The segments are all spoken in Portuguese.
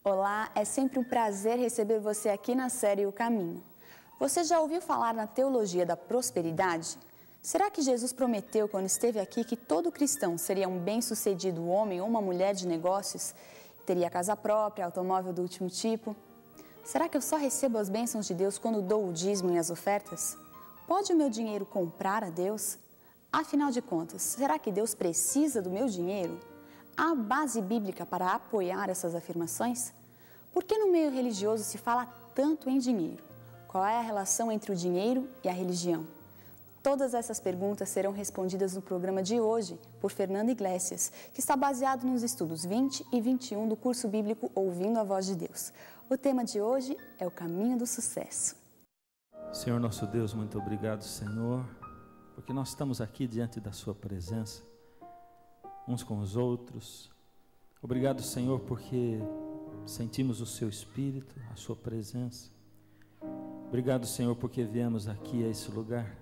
Olá, é sempre um prazer receber você aqui na série O Caminho. Você já ouviu falar na teologia da prosperidade? Será que Jesus prometeu quando esteve aqui que todo cristão seria um bem-sucedido homem ou uma mulher de negócios? Teria casa própria, automóvel do último tipo? Será que eu só recebo as bênçãos de Deus quando dou o dízimo e as ofertas? Pode o meu dinheiro comprar a Deus? Afinal de contas, será que Deus precisa do meu dinheiro? Há base bíblica para apoiar essas afirmações? Por que no meio religioso se fala tanto em dinheiro? Qual é a relação entre o dinheiro e a religião? Todas essas perguntas serão respondidas no programa de hoje por Fernando Iglesias, que está baseado nos estudos 20 e 21 do curso bíblico Ouvindo a Voz de Deus. O tema de hoje é o caminho do sucesso. Senhor nosso Deus, muito obrigado, Senhor, porque nós estamos aqui diante da Sua presença, uns com os outros. Obrigado, Senhor, porque sentimos o Seu Espírito, a Sua presença. Obrigado, Senhor, porque viemos aqui a esse lugar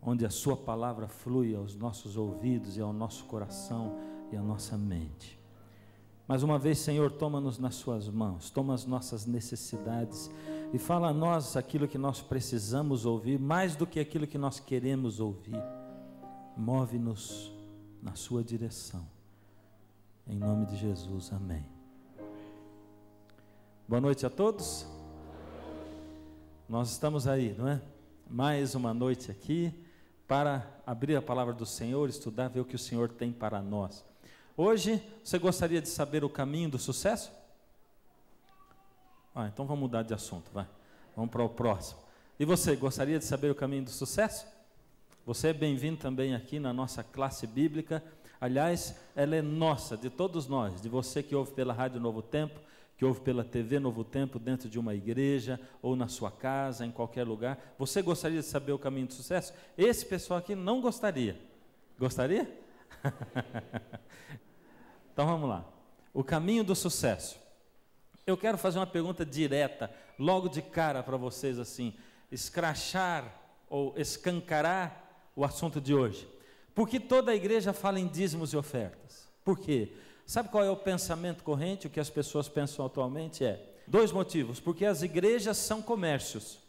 onde a Sua palavra flui aos nossos ouvidos e ao nosso coração e à nossa mente. Mais uma vez, Senhor, toma-nos nas Suas mãos, toma as nossas necessidades e fala a nós aquilo que nós precisamos ouvir, mais do que aquilo que nós queremos ouvir. Move-nos na Sua direção, em nome de Jesus, amém. Boa noite a todos. Nós estamos aí, não é? Mais uma noite aqui para abrir a palavra do Senhor, estudar, ver o que o Senhor tem para nós. Hoje, você gostaria de saber o caminho do sucesso? Então vamos mudar de assunto, vai. Vamos para o próximo. E você, gostaria de saber o caminho do sucesso? Você é bem-vindo também aqui na nossa classe bíblica. Aliás, ela é nossa, de todos nós, de você que ouve pela Rádio Novo Tempo, que ouve pela TV Novo Tempo, dentro de uma igreja, ou na sua casa, em qualquer lugar. Você gostaria de saber o caminho do sucesso? Esse pessoal aqui não gostaria. Gostaria? Então vamos lá. O caminho do sucesso. Eu quero fazer uma pergunta direta, logo de cara para vocês assim, escrachar ou escancarar o assunto de hoje. Por que toda a igreja fala em dízimos e ofertas? Por quê? Sabe qual é o pensamento corrente? O que as pessoas pensam atualmente é: dois motivos, porque as igrejas são comércios,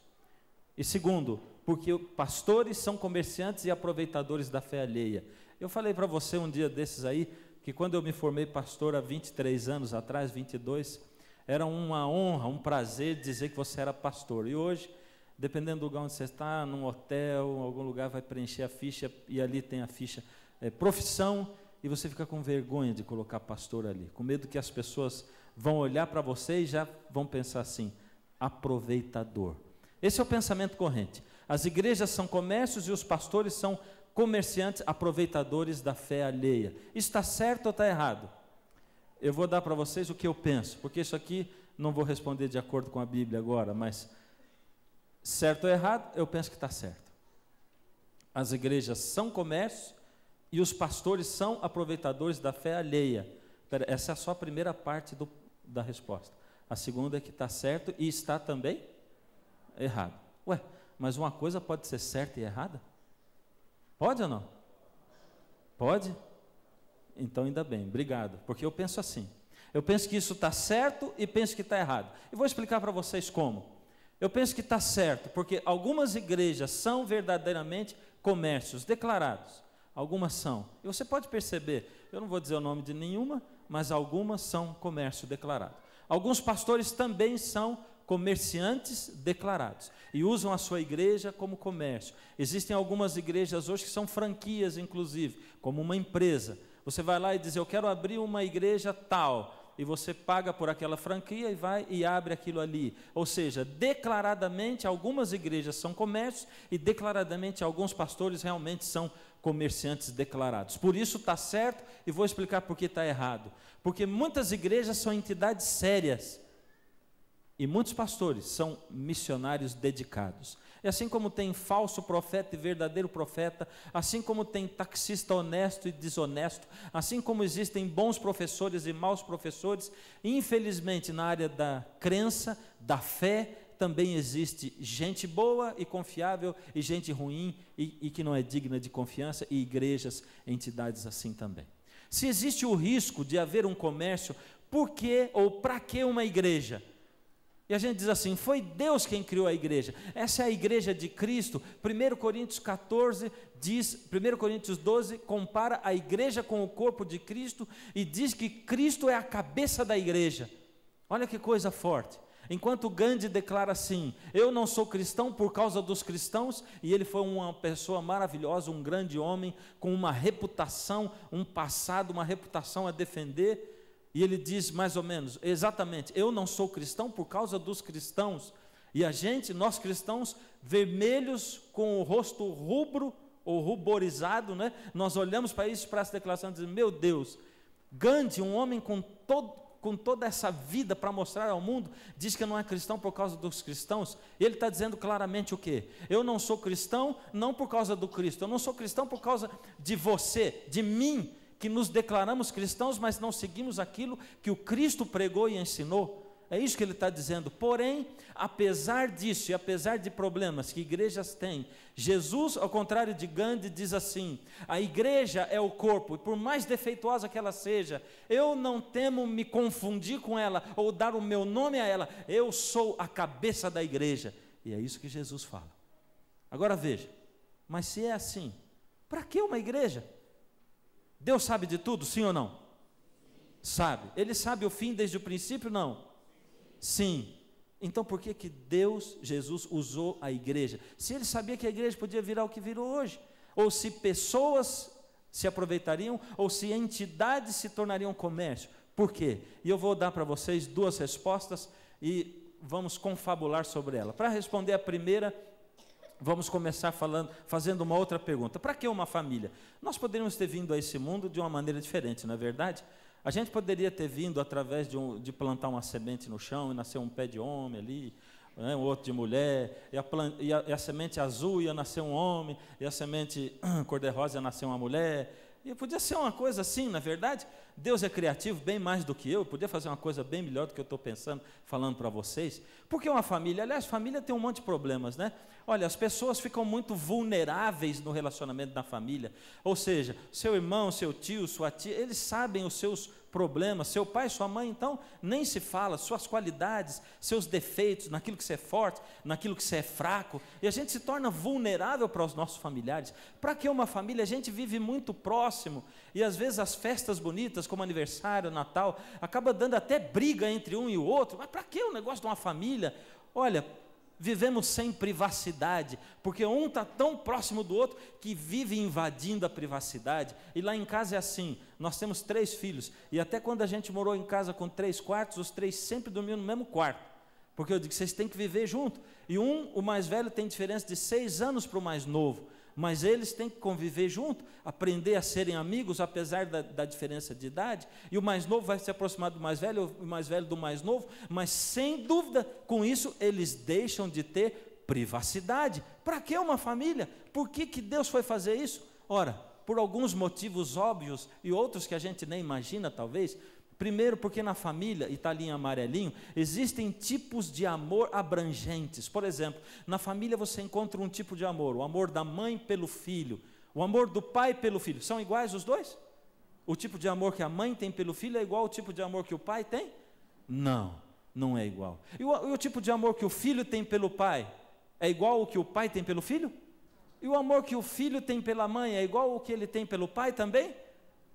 e segundo, porque pastores são comerciantes e aproveitadores da fé alheia. Eu falei para você um dia desses aí, que quando eu me formei pastor há 23 anos atrás, 22, era uma honra, um prazer dizer que você era pastor, e hoje, dependendo do lugar onde você está, num hotel, em algum lugar, vai preencher a ficha, e ali tem a ficha profissão, e você fica com vergonha de colocar pastor ali, com medo que as pessoas vão olhar para você e já vão pensar assim: aproveitador. Esse é o pensamento corrente. As igrejas são comércios e os pastores são comerciantes, aproveitadores da fé alheia. Isso está certo ou está errado? Eu vou dar para vocês o que eu penso, porque isso aqui não vou responder de acordo com a Bíblia agora, mas certo ou errado, eu penso que está certo. As igrejas são comércio e os pastores são aproveitadores da fé alheia. Essa é só a primeira parte da resposta. A segunda é que está certo e está também errado. Ué, mas uma coisa pode ser certa e errada? Pode ou não? Pode? Então ainda bem, obrigado, porque eu penso assim. Eu penso que isso está certo e penso que está errado. E vou explicar para vocês como. Eu penso que está certo, porque algumas igrejas são verdadeiramente comércios declarados. Algumas são. E você pode perceber, eu não vou dizer o nome de nenhuma, mas algumas são comércio declarado. Alguns pastores também são comerciantes declarados e usam a sua igreja como comércio. Existem algumas igrejas hoje que são franquias, inclusive, como uma empresa. Você vai lá e diz: eu quero abrir uma igreja tal, e você paga por aquela franquia e vai e abre aquilo ali. Ou seja, declaradamente algumas igrejas são comércios e declaradamente alguns pastores realmente são comerciantes declarados. Por isso está certo, e vou explicar por que está errado. Porque muitas igrejas são entidades sérias e muitos pastores são missionários dedicados. E assim como tem falso profeta e verdadeiro profeta, assim como tem taxista honesto e desonesto, assim como existem bons professores e maus professores, infelizmente na área da crença, da fé, também existe gente boa e confiável e gente ruim e que não é digna de confiança, e igrejas, entidades assim também. Se existe o risco de haver um comércio por que ou para que uma igreja? E a gente diz assim, foi Deus quem criou a igreja. Essa é a igreja de Cristo. 1 Coríntios 14 diz, 1 Coríntios 12 compara a igreja com o corpo de Cristo e diz que Cristo é a cabeça da igreja. Olha que coisa forte. Enquanto Gandhi declara assim, eu não sou cristão por causa dos cristãos, e ele foi uma pessoa maravilhosa, um grande homem, com uma reputação, um passado, uma reputação a defender, e ele diz mais ou menos, exatamente, eu não sou cristão por causa dos cristãos, e a gente, nós cristãos, vermelhos, com o rosto rubro, ou ruborizado, né? Nós olhamos para isso, para essa declaração, e dizemos, meu Deus, Gandhi, um homem com toda essa vida para mostrar ao mundo, diz que não é cristão por causa dos cristãos. Ele está dizendo claramente o quê? Eu não sou cristão não por causa do Cristo, eu não sou cristão por causa de você, de mim, que nos declaramos cristãos, mas não seguimos aquilo que o Cristo pregou e ensinou. É isso que ele está dizendo. Porém, apesar disso e apesar de problemas que igrejas têm, Jesus, ao contrário de Gandhi, diz assim, a igreja é o corpo, e por mais defeituosa que ela seja, eu não temo me confundir com ela, ou dar o meu nome a ela, eu sou a cabeça da igreja. E é isso que Jesus fala. Agora veja, mas se é assim, para que uma igreja? Deus sabe de tudo, sim ou não? Sabe. Ele sabe o fim desde o princípio, não? Sim. Então por que Deus, Jesus, usou a igreja? Se ele sabia que a igreja podia virar o que virou hoje, ou se pessoas se aproveitariam, ou se entidades se tornariam comércio. Por quê? E eu vou dar para vocês duas respostas e vamos confabular sobre ela. Para responder a primeira, vamos começar fazendo uma outra pergunta. Para que uma família? Nós poderíamos ter vindo a esse mundo de uma maneira diferente, não é verdade? A gente poderia ter vindo através de plantar uma semente no chão e nascer um pé de homem ali, né, um outro de mulher, e a semente azul ia nascer um homem, e a semente cor-de-rosa ia nascer uma mulher, e podia ser uma coisa assim, na verdade. Deus é criativo bem mais do que eu, podia fazer uma coisa bem melhor do que eu estou pensando, falando para vocês. Porque uma família, aliás, família tem um monte de problemas, né? Olha, as pessoas ficam muito vulneráveis no relacionamento da família, ou seja, seu irmão, seu tio, sua tia, eles sabem os seus problemas, seu pai, sua mãe, então, nem se fala, suas qualidades, seus defeitos, naquilo que você é forte, naquilo que você é fraco, e a gente se torna vulnerável para os nossos familiares. Para que uma família? A gente vive muito próximo, e às vezes as festas bonitas, como aniversário, Natal, acaba dando até briga entre um e o outro. Mas para que o negócio de uma família? Olha, vivemos sem privacidade, porque um está tão próximo do outro que vive invadindo a privacidade. E lá em casa é assim, nós temos 3 filhos, e até quando a gente morou em casa com 3 quartos, os 3 sempre dormiam no mesmo quarto, porque eu digo que vocês têm que viver junto, e o mais velho tem diferença de 6 anos para o mais novo, mas eles têm que conviver junto, aprender a serem amigos, apesar da diferença de idade, e o mais novo vai se aproximar do mais velho, o mais velho do mais novo, mas sem dúvida, com isso, eles deixam de ter privacidade. Para que uma família? Por que Deus foi fazer isso? Ora, por alguns motivos óbvios, e outros que a gente nem imagina, talvez. Primeiro, porque na família, e está ali em amarelinho, existem tipos de amor abrangentes. Por exemplo, na família você encontra um tipo de amor, o amor da mãe pelo filho, o amor do pai pelo filho. São iguais os dois? O tipo de amor que a mãe tem pelo filho é igual ao tipo de amor que o pai tem? Não, não é igual. E o tipo de amor que o filho tem pelo pai é igual ao que o pai tem pelo filho? E o amor que o filho tem pela mãe é igual ao que ele tem pelo pai também?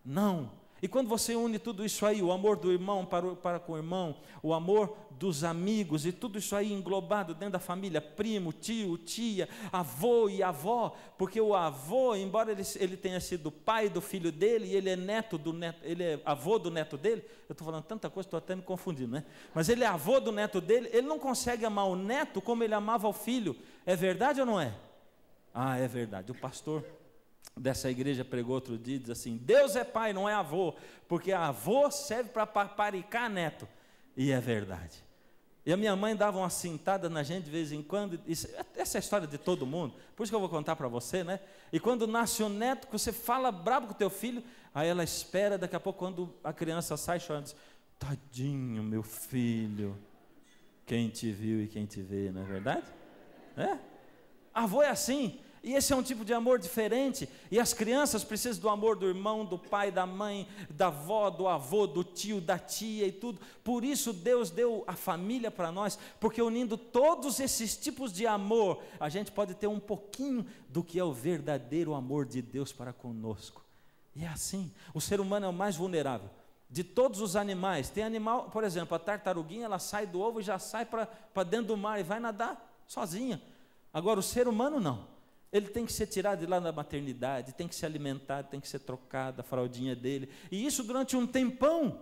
Não. E quando você une tudo isso aí, o amor do irmão para com o irmão, o amor dos amigos, e tudo isso aí englobado dentro da família, primo, tio, tia, avô e avó, porque o avô, embora ele tenha sido pai do filho dele, e ele é neto do neto, ele é avô do neto dele, eu estou falando tanta coisa, estou até me confundindo, né? Mas ele é avô do neto dele, ele não consegue amar o neto como ele amava o filho. É verdade ou não é? Ah, é verdade. O pastor dessa igreja pregou outro dia, diz assim, Deus é pai, não é avô, porque avô serve para paparicar neto, e é verdade. E a minha mãe dava uma cintada na gente de vez em quando, essa é a história de todo mundo, por isso que eu vou contar para você, né? E quando nasce o neto, que você fala brabo com o teu filho, aí ela espera, daqui a pouco quando a criança sai chorando, diz, tadinho meu filho, quem te viu e quem te vê, não é verdade? É? Avô é assim. E esse é um tipo de amor diferente. E as crianças precisam do amor do irmão, do pai, da mãe, da avó, do avô, do tio, da tia e tudo. Por isso Deus deu a família para nós, porque unindo todos esses tipos de amor, a gente pode ter um pouquinho do que é o verdadeiro amor de Deus para conosco. E é assim, o ser humano é o mais vulnerável. De todos os animais, tem animal, por exemplo, a tartaruguinha, ela sai do ovo e já sai para dentro do mar e vai nadar sozinha. Agora o ser humano não, ele tem que ser tirado de lá da maternidade, tem que ser alimentado, tem que ser trocado a fraldinha dele, e isso durante um tempão.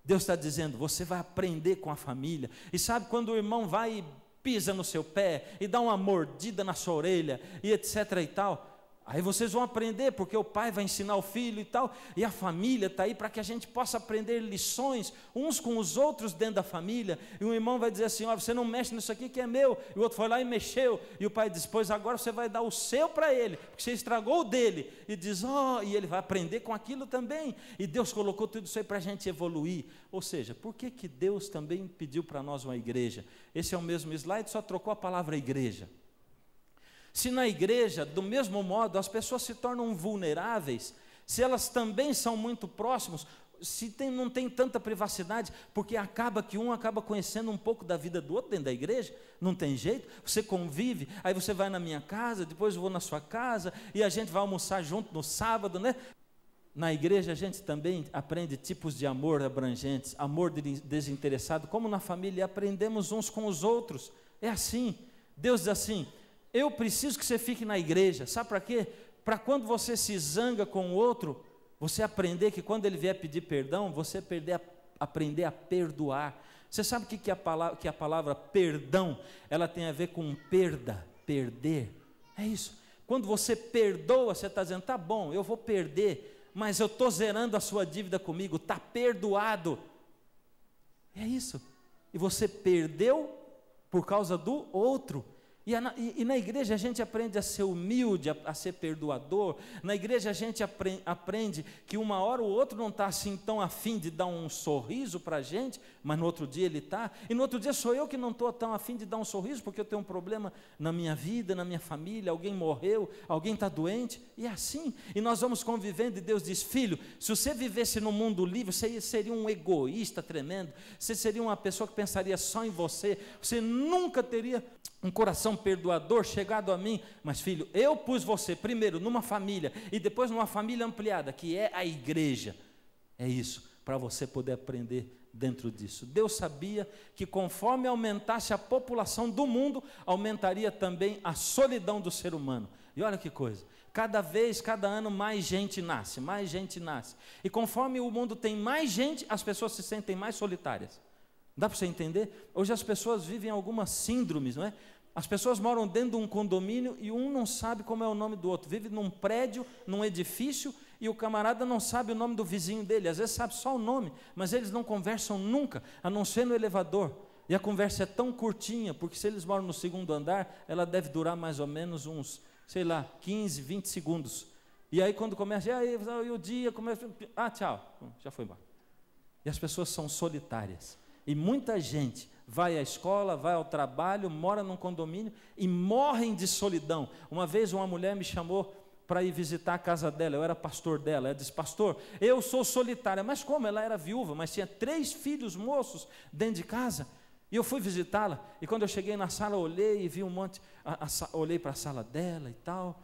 Deus está dizendo, você vai aprender com a família, e sabe quando o irmão vai e pisa no seu pé, e dá uma mordida na sua orelha, e etc e tal, aí vocês vão aprender, porque o pai vai ensinar o filho e tal, e a família está aí para que a gente possa aprender lições uns com os outros dentro da família. E um irmão vai dizer assim, ó, você não mexe nisso aqui que é meu, e o outro foi lá e mexeu, e o pai diz, pois agora você vai dar o seu para ele, porque você estragou o dele, e diz, ó, e ele vai aprender com aquilo também, e Deus colocou tudo isso aí para a gente evoluir. Ou seja, por que Deus também pediu para nós uma igreja? Esse é o mesmo slide, só trocou a palavra igreja. Se na igreja, do mesmo modo, as pessoas se tornam vulneráveis, se elas também são muito próximos, não tem tanta privacidade, porque acaba que um acaba conhecendo um pouco da vida do outro dentro da igreja, não tem jeito, você convive, aí você vai na minha casa, depois eu vou na sua casa, e a gente vai almoçar junto no sábado, né? Na igreja a gente também aprende tipos de amor abrangentes, amor desinteressado, como na família aprendemos uns com os outros, é assim. Deus diz assim, eu preciso que você fique na igreja, sabe para quê? Para quando você se zanga com o outro, você aprender que quando ele vier pedir perdão, você aprender a perdoar. Você sabe que a palavra perdão, ela tem a ver com perda, perder, é isso. Quando você perdoa, você está dizendo, tá bom, eu vou perder, mas eu estou zerando a sua dívida comigo, está perdoado, é isso. E você perdeu por causa do outro. E na igreja a gente aprende a ser humilde, a ser perdoador. Na igreja a gente aprende que uma hora o outro não está assim tão afim de dar um sorriso para a gente, mas no outro dia ele está, e no outro dia sou eu que não estou tão afim de dar um sorriso, porque eu tenho um problema na minha vida, na minha família, alguém morreu, alguém está doente, e é assim, e nós vamos convivendo, e Deus diz, filho, se você vivesse no mundo livre, você seria um egoísta tremendo, você seria uma pessoa que pensaria só em você nunca teria um coração perdoador chegado a mim, mas filho, eu pus você primeiro numa família, e depois numa família ampliada, que é a igreja, é isso, para você poder aprender dentro disso. Deus sabia que conforme aumentasse a população do mundo, aumentaria também a solidão do ser humano, e olha que coisa, cada ano mais gente nasce, e conforme o mundo tem mais gente, as pessoas se sentem mais solitárias. Dá para você entender? Hoje as pessoas vivem algumas síndromes, não é? As pessoas moram dentro de um condomínio e um não sabe como é o nome do outro, vive num prédio, num edifício, e o camarada não sabe o nome do vizinho dele, às vezes sabe só o nome, mas eles não conversam nunca, a não ser no elevador, e a conversa é tão curtinha, porque se eles moram no segundo andar, ela deve durar mais ou menos uns, 15, 20 segundos, e aí quando começa, e aí o dia, começa, tchau, já foi embora, e as pessoas são solitárias, e muita gente vai à escola, vai ao trabalho, mora num condomínio e morrem de solidão. Uma vez uma mulher me chamou para ir visitar a casa dela, eu era pastor dela, ela disse, pastor, eu sou solitária, mas como? Ela era viúva, mas tinha 3 filhos moços dentro de casa, e eu fui visitá-la, e quando eu cheguei na sala, eu olhei e vi um monte, olhei para a sala dela e tal,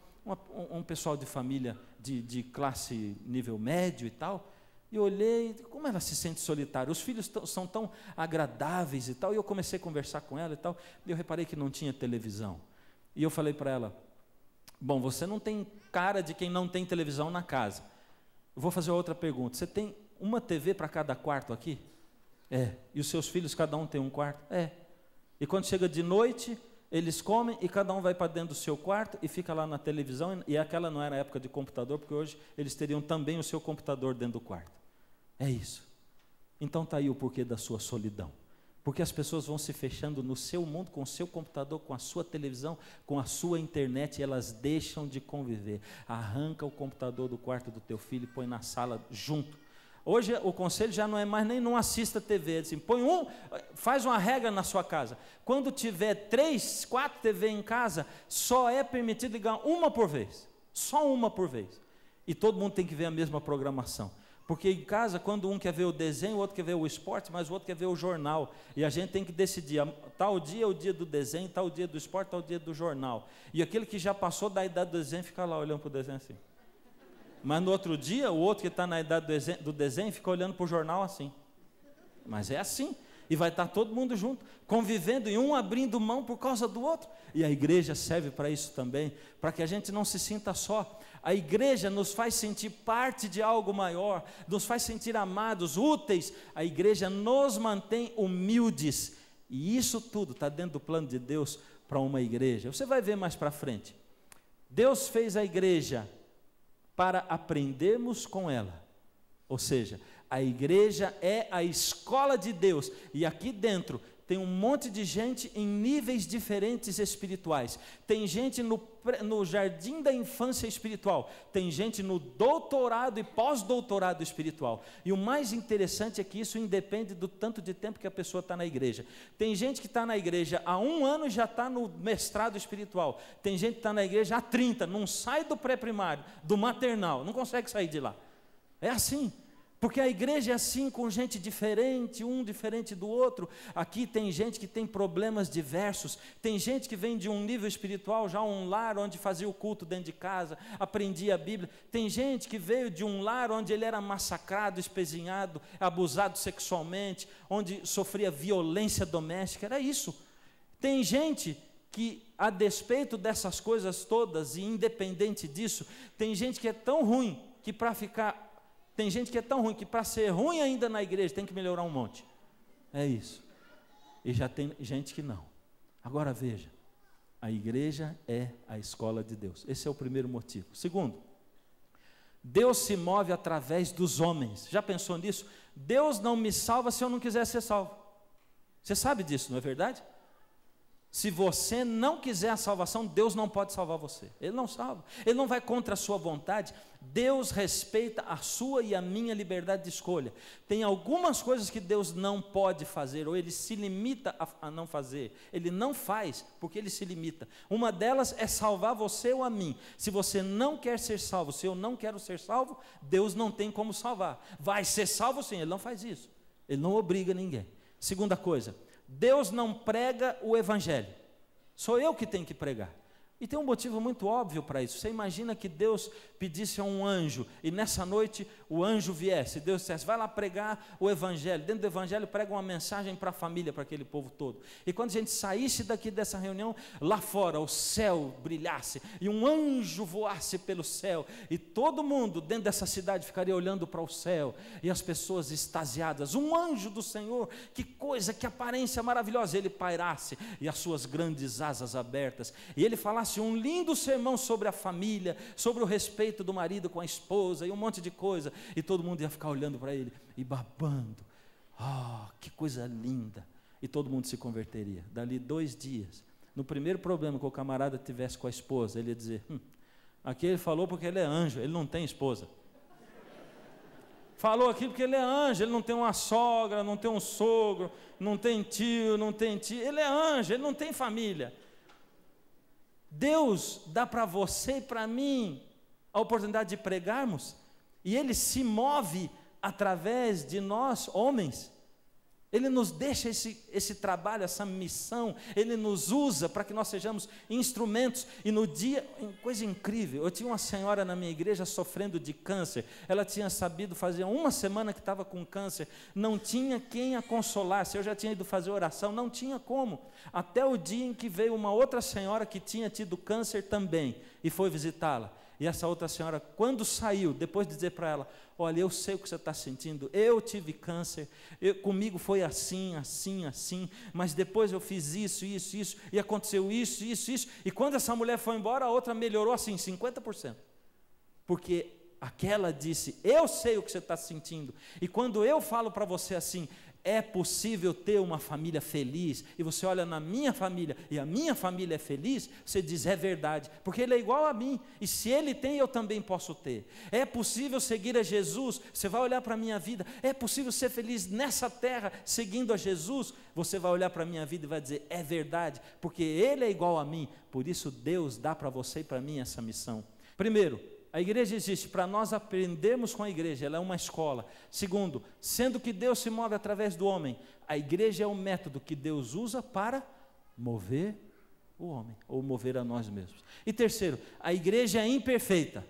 um pessoal de família de classe nível médio e tal, e olhei, como ela se sente solitária, os filhos são tão agradáveis e tal, e eu comecei a conversar com ela e tal, e eu reparei que não tinha televisão, e eu falei para ela, bom, você não tem cara de quem não tem televisão na casa, eu vou fazer outra pergunta, você tem uma TV para cada quarto aqui? É, e os seus filhos cada um tem um quarto? É, e quando chega de noite, eles comem e cada um vai para dentro do seu quarto e fica lá na televisão, e aquela não era a época de computador, porque hoje eles teriam também o seu computador dentro do quarto. É isso. Então está aí o porquê da sua solidão. Porque as pessoas vão se fechando no seu mundo, com o seu computador, com a sua televisão, com a sua internet, e elas deixam de conviver. Arranca o computador do quarto do teu filho e põe na sala junto. Hoje o conselho já não é mais nem não assista TV, assim, faz uma regra na sua casa. Quando tiver 3, 4 TV em casa, só é permitido ligar uma por vez. Só uma por vez. E todo mundo tem que ver a mesma programação. Porque em casa, quando um quer ver o desenho, o outro quer ver o esporte, mas o outro quer ver o jornal. E a gente tem que decidir, tal dia é o dia do desenho, tal dia do esporte, tal dia do jornal. E aquele que já passou da idade do desenho fica lá olhando para o desenho assim. Mas no outro dia, o outro que está na idade do desenho fica olhando para o jornal assim. Mas é assim. E vai estar todo mundo junto, convivendo e um abrindo mão por causa do outro. E a igreja serve para isso também, para que a gente não se sinta só. A igreja nos faz sentir parte de algo maior, nos faz sentir amados, úteis. A igreja nos mantém humildes. E isso tudo está dentro do plano de Deus para uma igreja. Você vai ver mais para frente. Deus fez a igreja para aprendermos com ela. Ou seja, a igreja é a escola de Deus. E aqui dentro tem um monte de gente em níveis diferentes espirituais. Tem gente no jardim da infância espiritual. Tem gente no doutorado e pós-doutorado espiritual. E o mais interessante é que isso independe do tanto de tempo que a pessoa está na igreja. Tem gente que está na igreja há 1 ano e já está no mestrado espiritual. Tem gente que está na igreja há 30, não sai do pré-primário, do maternal, não consegue sair de lá. É assim. Porque a igreja é assim, com gente diferente, um diferente do outro. Aqui tem gente que tem problemas diversos, tem gente que vem de um nível espiritual, já um lar onde fazia o culto dentro de casa, aprendia a Bíblia. Tem gente que veio de um lar onde ele era massacrado, espezinhado, abusado sexualmente, onde sofria violência doméstica, era isso. Tem gente que, a despeito dessas coisas todas e independente disso, tem gente que é tão ruim que Tem gente que é tão ruim que para ser ruim ainda na igreja tem que melhorar um monte. É isso. E já tem gente que não. Agora veja, a igreja é a escola de Deus. Esse é o primeiro motivo. Segundo, Deus se move através dos homens. Já pensou nisso? Deus não me salva se eu não quiser ser salvo. Você sabe disso, não é verdade? Se você não quiser a salvação, Deus não pode salvar você. Ele não salva. Ele não vai contra a sua vontade. Deus respeita a sua e a minha liberdade de escolha. Tem algumas coisas que Deus não pode fazer, ou Ele se limita a não fazer. Ele não faz, porque Ele se limita. Uma delas é salvar você ou a mim. Se você não quer ser salvo, se eu não quero ser salvo, Deus não tem como salvar. Vai ser salvo sim, Ele não faz isso. Ele não obriga ninguém. Segunda coisa, Deus não prega o evangelho, sou eu que tenho que pregar. E tem um motivo muito óbvio para isso. Você imagina que Deus pedisse a um anjo, e nessa noite o anjo viesse, Deus dissesse, vai lá pregar o evangelho, dentro do evangelho prega uma mensagem para a família, para aquele povo todo. E quando a gente saísse daqui dessa reunião, lá fora o céu brilhasse, e um anjo voasse pelo céu, e todo mundo dentro dessa cidade ficaria olhando para o céu, e as pessoas extasiadas, um anjo do Senhor, que coisa, que aparência maravilhosa, ele pairasse, e as suas grandes asas abertas, e ele falasse um lindo sermão sobre a família, sobre o respeito do marido com a esposa e um monte de coisa, e todo mundo ia ficar olhando para ele e babando. Que coisa linda! E todo mundo se converteria. Dali 2 dias, no primeiro problema que o camarada tivesse com a esposa, ele ia dizer, aqui ele falou porque ele é anjo, ele não tem esposa. Falou aqui porque ele é anjo, ele não tem uma sogra, não tem um sogro, não tem tio, não tem tia, ele é anjo, ele não tem família. Deus dá para você e para mim a oportunidade de pregarmos, e Ele se move através de nós, homens. Ele nos deixa esse trabalho, essa missão, Ele nos usa para que nós sejamos instrumentos. E no dia, coisa incrível, eu tinha uma senhora na minha igreja sofrendo de câncer. Ela tinha sabido, fazia 1 semana que estava com câncer, não tinha quem a consolasse. Eu já tinha ido fazer oração, não tinha como, até o dia em que veio uma outra senhora que tinha tido câncer também, e foi visitá-la. E essa outra senhora, quando saiu, depois de dizer para ela, olha, eu sei o que você está sentindo, eu tive câncer, comigo foi assim, assim, assim, mas depois eu fiz isso, e aconteceu isso, e quando essa mulher foi embora, a outra melhorou assim, 50%, porque aquela disse, eu sei o que você está sentindo, e quando eu falo para você assim, é possível ter uma família feliz, e você olha na minha família, e a minha família é feliz, você diz, é verdade, porque ele é igual a mim, e se ele tem, eu também posso ter. É possível seguir a Jesus, você vai olhar para a minha vida, é possível ser feliz nessa terra, seguindo a Jesus, você vai olhar para a minha vida e vai dizer, é verdade, porque ele é igual a mim, por isso Deus dá para você e para mim essa missão. Primeiro, a igreja existe para nós aprendermos com a igreja, ela é uma escola. Segundo, sendo que Deus se move através do homem, a igreja é o método que Deus usa para mover o homem, ou mover a nós mesmos. E terceiro, a igreja é imperfeita.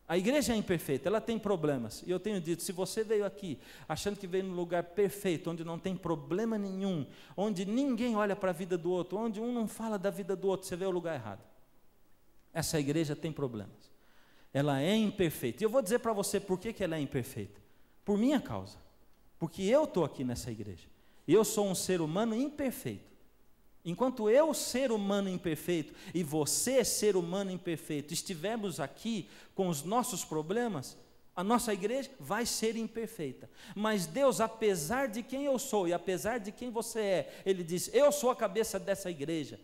A igreja é imperfeita, ela tem problemas. E eu tenho dito, se você veio aqui achando que veio num lugar perfeito, onde não tem problema nenhum, onde ninguém olha para a vida do outro, onde um não fala da vida do outro, você veio ao lugar errado. Essa igreja tem problemas. Ela é imperfeita. E eu vou dizer para você por que ela é imperfeita. Por minha causa. Porque eu estou aqui nessa igreja. E eu sou um ser humano imperfeito. Enquanto eu, ser humano imperfeito, e você, ser humano imperfeito, estivermos aqui com os nossos problemas, a nossa igreja vai ser imperfeita. Mas Deus, apesar de quem eu sou e apesar de quem você é, Ele diz, eu sou a cabeça dessa igreja.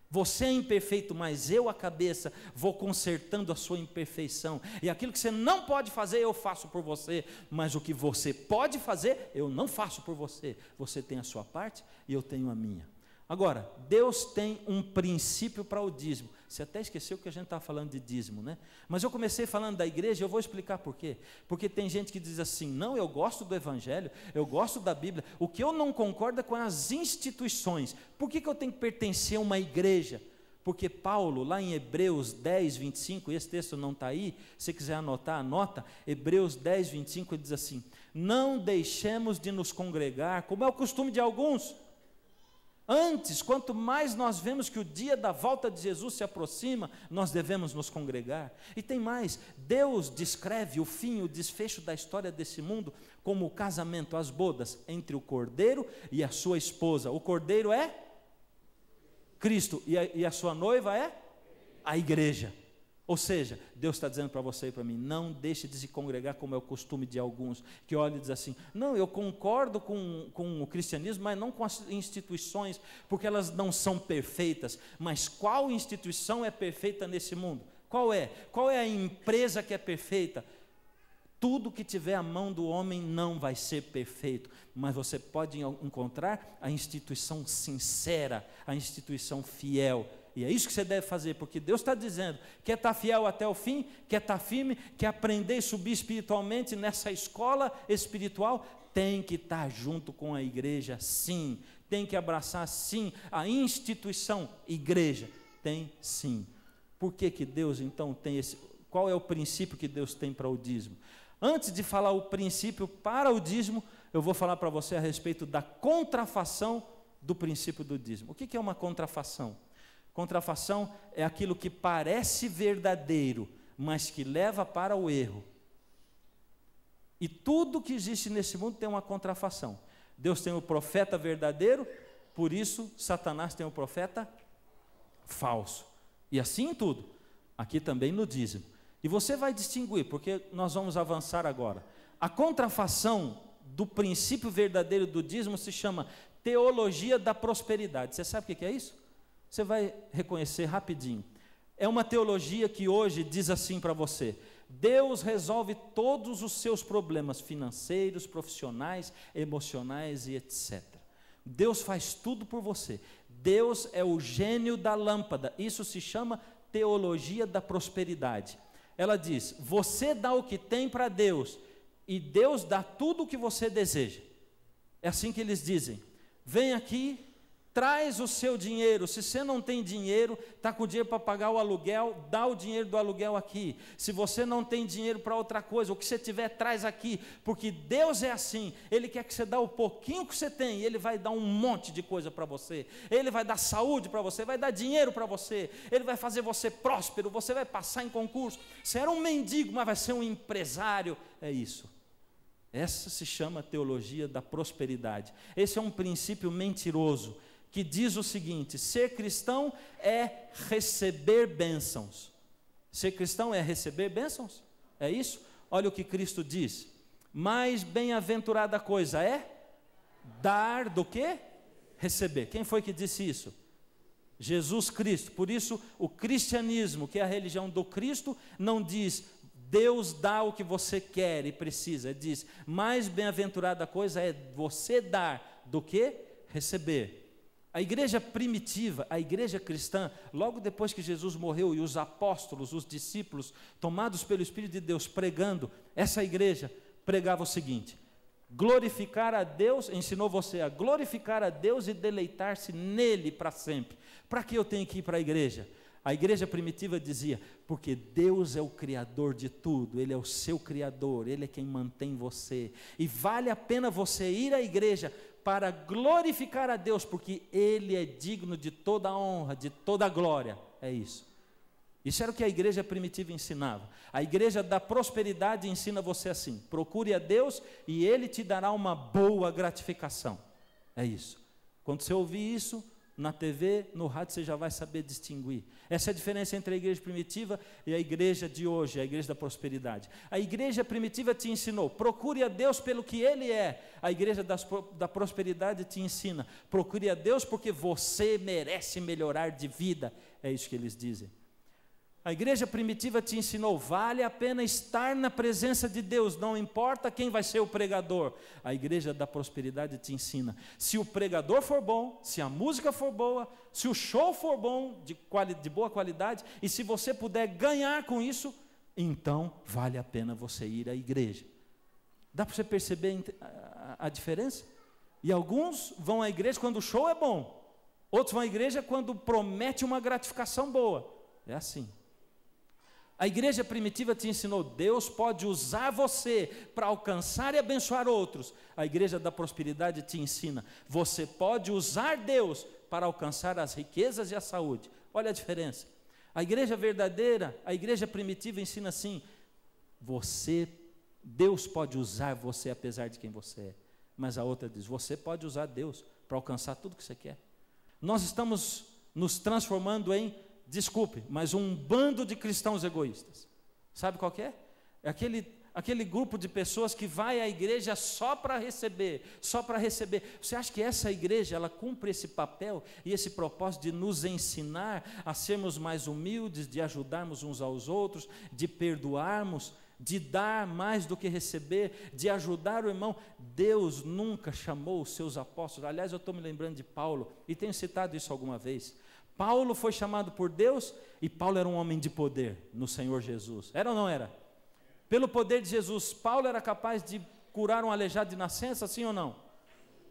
Você é imperfeito, mas eu, a cabeça, vou consertando a sua imperfeição. E aquilo que você não pode fazer, eu faço por você. Mas o que você pode fazer, eu não faço por você. Você tem a sua parte e eu tenho a minha. Agora, Deus tem um princípio para o dízimo. Você até esqueceu que a gente estava falando de dízimo, né? Mas eu comecei falando da igreja, eu vou explicar por quê. Porque tem gente que diz assim, não, eu gosto do evangelho, eu gosto da Bíblia, o que eu não concordo é com as instituições. Por que eu tenho que pertencer a uma igreja? Porque Paulo, lá em Hebreus 10, 25, esse texto não está aí, se quiser anotar, anota, Hebreus 10, 25, ele diz assim, não deixemos de nos congregar, como é o costume de alguns. Antes, quanto mais nós vemos que o dia da volta de Jesus se aproxima, nós devemos nos congregar. E tem mais, Deus descreve o fim, o desfecho da história desse mundo como o casamento, as bodas entre o cordeiro e a sua esposa. O cordeiro é Cristo e a sua noiva é a igreja. Ou seja, Deus está dizendo para você e para mim, não deixe de se congregar como é o costume de alguns, que olham e dizem assim, não, eu concordo com o cristianismo, mas não com as instituições, porque elas não são perfeitas. Mas qual instituição é perfeita nesse mundo? Qual é? Qual é a empresa que é perfeita? Tudo que tiver a mão do homem não vai ser perfeito, mas você pode encontrar a instituição sincera, a instituição fiel. E é isso que você deve fazer, porque Deus está dizendo, quer estar fiel até o fim, quer estar firme, quer aprender e subir espiritualmente nessa escola espiritual, tem que estar junto com a igreja, sim, tem que abraçar, sim, a instituição igreja, tem sim. Por que Deus então tem esse, qual é o princípio que Deus tem para o dízimo? Antes de falar o princípio para o dízimo, eu vou falar para você a respeito da contrafação do princípio do dízimo. O que é uma contrafação? Contrafação é aquilo que parece verdadeiro, mas que leva para o erro. E tudo que existe nesse mundo tem uma contrafação. Deus tem o profeta verdadeiro, por isso Satanás tem o profeta falso. E assim em tudo, aqui também no dízimo. E você vai distinguir, porque nós vamos avançar agora. A contrafação do princípio verdadeiro do dízimo se chama teologia da prosperidade. Você sabe o que é isso? Você vai reconhecer rapidinho. É uma teologia que hoje diz assim para você: Deus resolve todos os seus problemas financeiros, profissionais, emocionais e etc. Deus faz tudo por você. Deus é o gênio da lâmpada. Isso se chama teologia da prosperidade. Ela diz, você dá o que tem para Deus e Deus dá tudo o que você deseja. É assim que eles dizem. Vem aqui, traz o seu dinheiro. Se você não tem dinheiro, está com dinheiro para pagar o aluguel, dá o dinheiro do aluguel aqui. Se você não tem dinheiro para outra coisa, o que você tiver, traz aqui. Porque Deus é assim, Ele quer que você dê o pouquinho que você tem, e Ele vai dar um monte de coisa para você. Ele vai dar saúde para você, vai dar dinheiro para você, Ele vai fazer você próspero, você vai passar em concurso. Você era um mendigo, mas vai ser um empresário. É isso. Essa se chama teologia da prosperidade. Esse é um princípio mentiroso, que diz o seguinte: ser cristão é receber bênçãos. Ser cristão é receber bênçãos? É isso? Olha o que Cristo diz: mais bem-aventurada coisa é Dar do quê? Receber. Quem foi que disse isso? Jesus Cristo. Por isso, o cristianismo, que é a religião do Cristo, não diz Deus dá o que você quer e precisa. Diz, mais bem-aventurada coisa é você dar do que receber. A igreja primitiva, a igreja cristã, logo depois que Jesus morreu e os apóstolos, os discípulos, tomados pelo Espírito de Deus, pregando, essa igreja pregava o seguinte: glorificar a Deus, ensinou você a glorificar a Deus e deleitar-se nele para sempre. Para que eu tenho que ir para a igreja? A igreja primitiva dizia, porque Deus é o Criador de tudo, Ele é o seu Criador, Ele é quem mantém você, e vale a pena você ir à igreja para glorificar a Deus, porque Ele é digno de toda a honra, de toda a glória. É isso. Isso era o que a igreja primitiva ensinava. A igreja da prosperidade ensina você assim: procure a Deus e Ele te dará uma boa gratificação. É isso. Quando você ouvir isso na TV, no rádio, você já vai saber distinguir. Essa é a diferença entre a igreja primitiva e a igreja de hoje, a igreja da prosperidade. A igreja primitiva te ensinou, procure a Deus pelo que Ele é. A igreja da prosperidade te ensina, procure a Deus porque você merece melhorar de vida. É isso que eles dizem. A igreja primitiva te ensinou, vale a pena estar na presença de Deus, não importa quem vai ser o pregador. A igreja da prosperidade te ensina, se o pregador for bom, se a música for boa, se o show for bom, de boa qualidade, e se você puder ganhar com isso, então vale a pena você ir à igreja. Dá para você perceber a diferença? E alguns vão à igreja quando o show é bom, outros vão à igreja quando promete uma gratificação boa. É assim. A igreja primitiva te ensinou, Deus pode usar você para alcançar e abençoar outros. A igreja da prosperidade te ensina, você pode usar Deus para alcançar as riquezas e a saúde. Olha a diferença. A igreja verdadeira, a igreja primitiva ensina assim, Deus pode usar você apesar de quem você é. Mas a outra diz, você pode usar Deus para alcançar tudo que você quer. Nós estamos nos transformando em, desculpe, mas um bando de cristãos egoístas. Sabe qual que é? É aquele grupo de pessoas que vai à igreja só para receber, só para receber. Você acha que essa igreja, ela cumpre esse papel e esse propósito de nos ensinar a sermos mais humildes, de ajudarmos uns aos outros, de perdoarmos, de dar mais do que receber, de ajudar o irmão? Deus nunca chamou os seus apóstolos. Aliás, eu estou me lembrando de Paulo, e tenho citado isso alguma vez. Paulo foi chamado por Deus, e Paulo era um homem de poder no Senhor Jesus. Era ou não era? Pelo poder de Jesus, Paulo era capaz de curar um aleijado de nascença, sim ou não?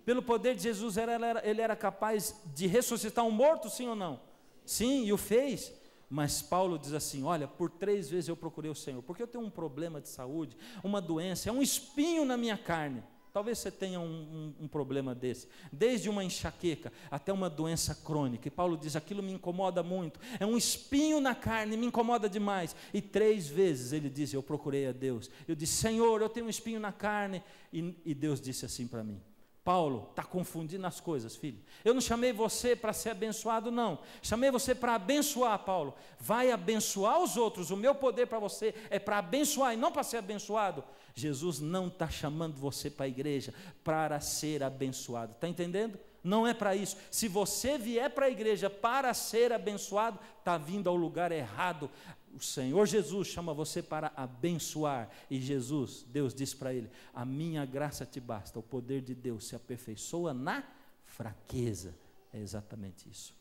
Pelo poder de Jesus, ele era capaz de ressuscitar um morto, sim ou não? Sim, e o fez. Mas Paulo diz assim, olha, por 3 vezes eu procurei o Senhor, porque eu tenho um problema de saúde, uma doença, é um espinho na minha carne. Talvez você tenha um problema desse, desde uma enxaqueca até uma doença crônica, e Paulo diz, aquilo me incomoda muito, é um espinho na carne, me incomoda demais, e 3 vezes ele diz, eu procurei a Deus, eu disse, Senhor, eu tenho um espinho na carne, e Deus disse assim para mim, Paulo, está confundindo as coisas, filho, eu não chamei você para ser abençoado, não, chamei você para abençoar, Paulo, vai abençoar os outros, o meu poder para você é para abençoar e não para ser abençoado. Jesus não está chamando você para a igreja para ser abençoado, está entendendo? Não é para isso. Se você vier para a igreja para ser abençoado, está vindo ao lugar errado. O Senhor Jesus chama você para abençoar, e Jesus, Deus disse para ele, a minha graça te basta, o poder de Deus se aperfeiçoa na fraqueza. É exatamente isso.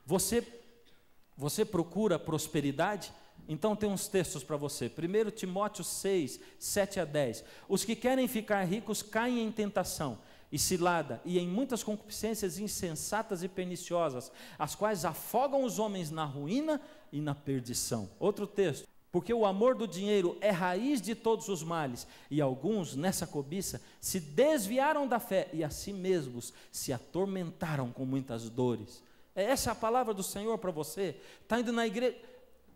Você procura prosperidade? Então tem uns textos para você. 1 Timóteo 6, 7 a 10. Os que querem ficar ricos caem em tentação e cilada, e em muitas concupiscências insensatas e perniciosas, as quais afogam os homens na ruína e na perdição. Outro texto, porque o amor do dinheiro é raiz de todos os males, e alguns, nessa cobiça, se desviaram da fé, e a si mesmos se atormentaram com muitas dores. Essa é a palavra do Senhor para você. Está indo na igreja...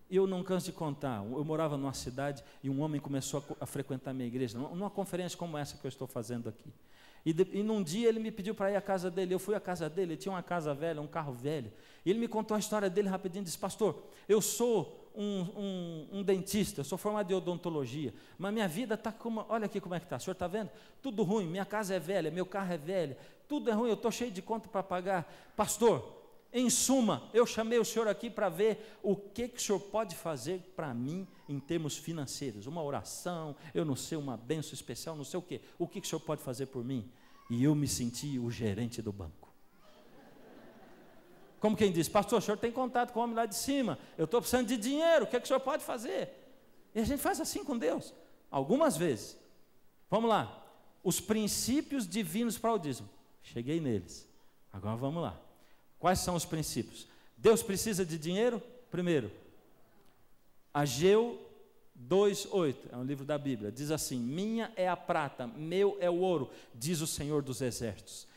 Eu não canso de contar, eu morava numa cidade, e um homem começou a frequentar a minha igreja, numa conferência como essa que eu estou fazendo aqui. E num dia ele me pediu para ir à casa dele, eu fui à casa dele, ele tinha uma casa velha, um carro velho, e ele me contou a história dele rapidinho, disse, pastor, eu sou um dentista, eu sou formado em odontologia, mas minha vida está como, olha aqui como é que está, o senhor está vendo? Tudo ruim, minha casa é velha, meu carro é velho, tudo é ruim, eu estou cheio de conta para pagar. Pastor, em suma, eu chamei o senhor aqui para ver o que o senhor pode fazer para mim em termos financeiros, uma oração, eu não sei, uma bênção especial, não sei o que o senhor pode fazer por mim? E eu me senti o gerente do banco. Como quem diz, pastor, o senhor tem contato com o homem lá de cima, eu estou precisando de dinheiro, o que o senhor pode fazer? E a gente faz assim com Deus, algumas vezes. Vamos lá, os princípios divinos para o dízimo, cheguei neles, agora vamos lá. Quais são os princípios? Deus precisa de dinheiro? Primeiro, Ageu 2:8, é um livro da Bíblia, diz assim: minha é a prata, meu é o ouro, diz o Senhor dos Exércitos.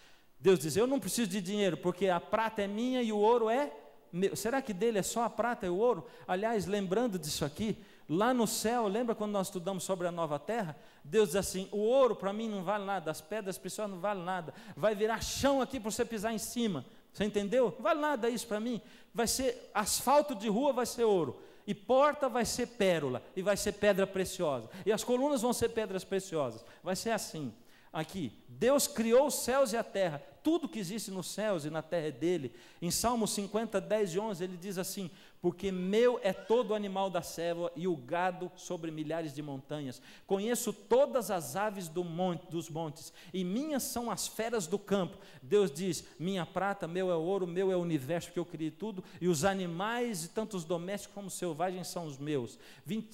Deus diz, eu não preciso de dinheiro, porque a prata é minha e o ouro é meu. Será que dele é só a prata e o ouro? Aliás, lembrando disso aqui, lá no céu, lembra quando nós estudamos sobre a nova terra? Deus diz assim, o ouro para mim não vale nada, as pedras preciosas não valem nada, vai virar chão aqui para você pisar em cima, você entendeu? Não vale nada isso para mim, vai ser asfalto de rua, vai ser ouro, e porta vai ser pérola, e vai ser pedra preciosa, e as colunas vão ser pedras preciosas, vai ser assim. Aqui, Deus criou os céus e a terra, tudo que existe nos céus e na terra é dele. Em Salmo 50, 10 e 11, ele diz assim, porque meu é todo o animal da selva e o gado sobre milhares de montanhas, conheço todas as aves dos montes, e minhas são as feras do campo. Deus diz, minha prata, meu é o ouro, meu é o universo, que eu criei tudo, e os animais, tanto os domésticos como os selvagens, são os meus.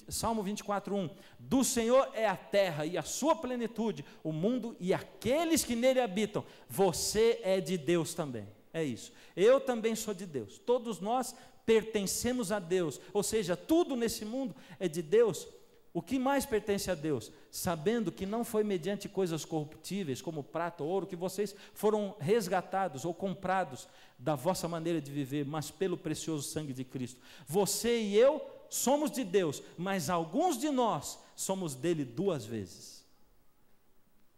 Salmo 24, 1, do Senhor é a terra e a sua plenitude, o mundo e aqueles que nele habitam. Você é de Deus também, é isso, eu também sou de Deus, todos nós pertencemos a Deus, ou seja, tudo nesse mundo é de Deus. O que mais pertence a Deus? Sabendo que não foi mediante coisas corruptíveis, como prata ou ouro, que vocês foram resgatados ou comprados da vossa maneira de viver, mas pelo precioso sangue de Cristo. Você e eu somos de Deus, mas alguns de nós somos dele duas vezes,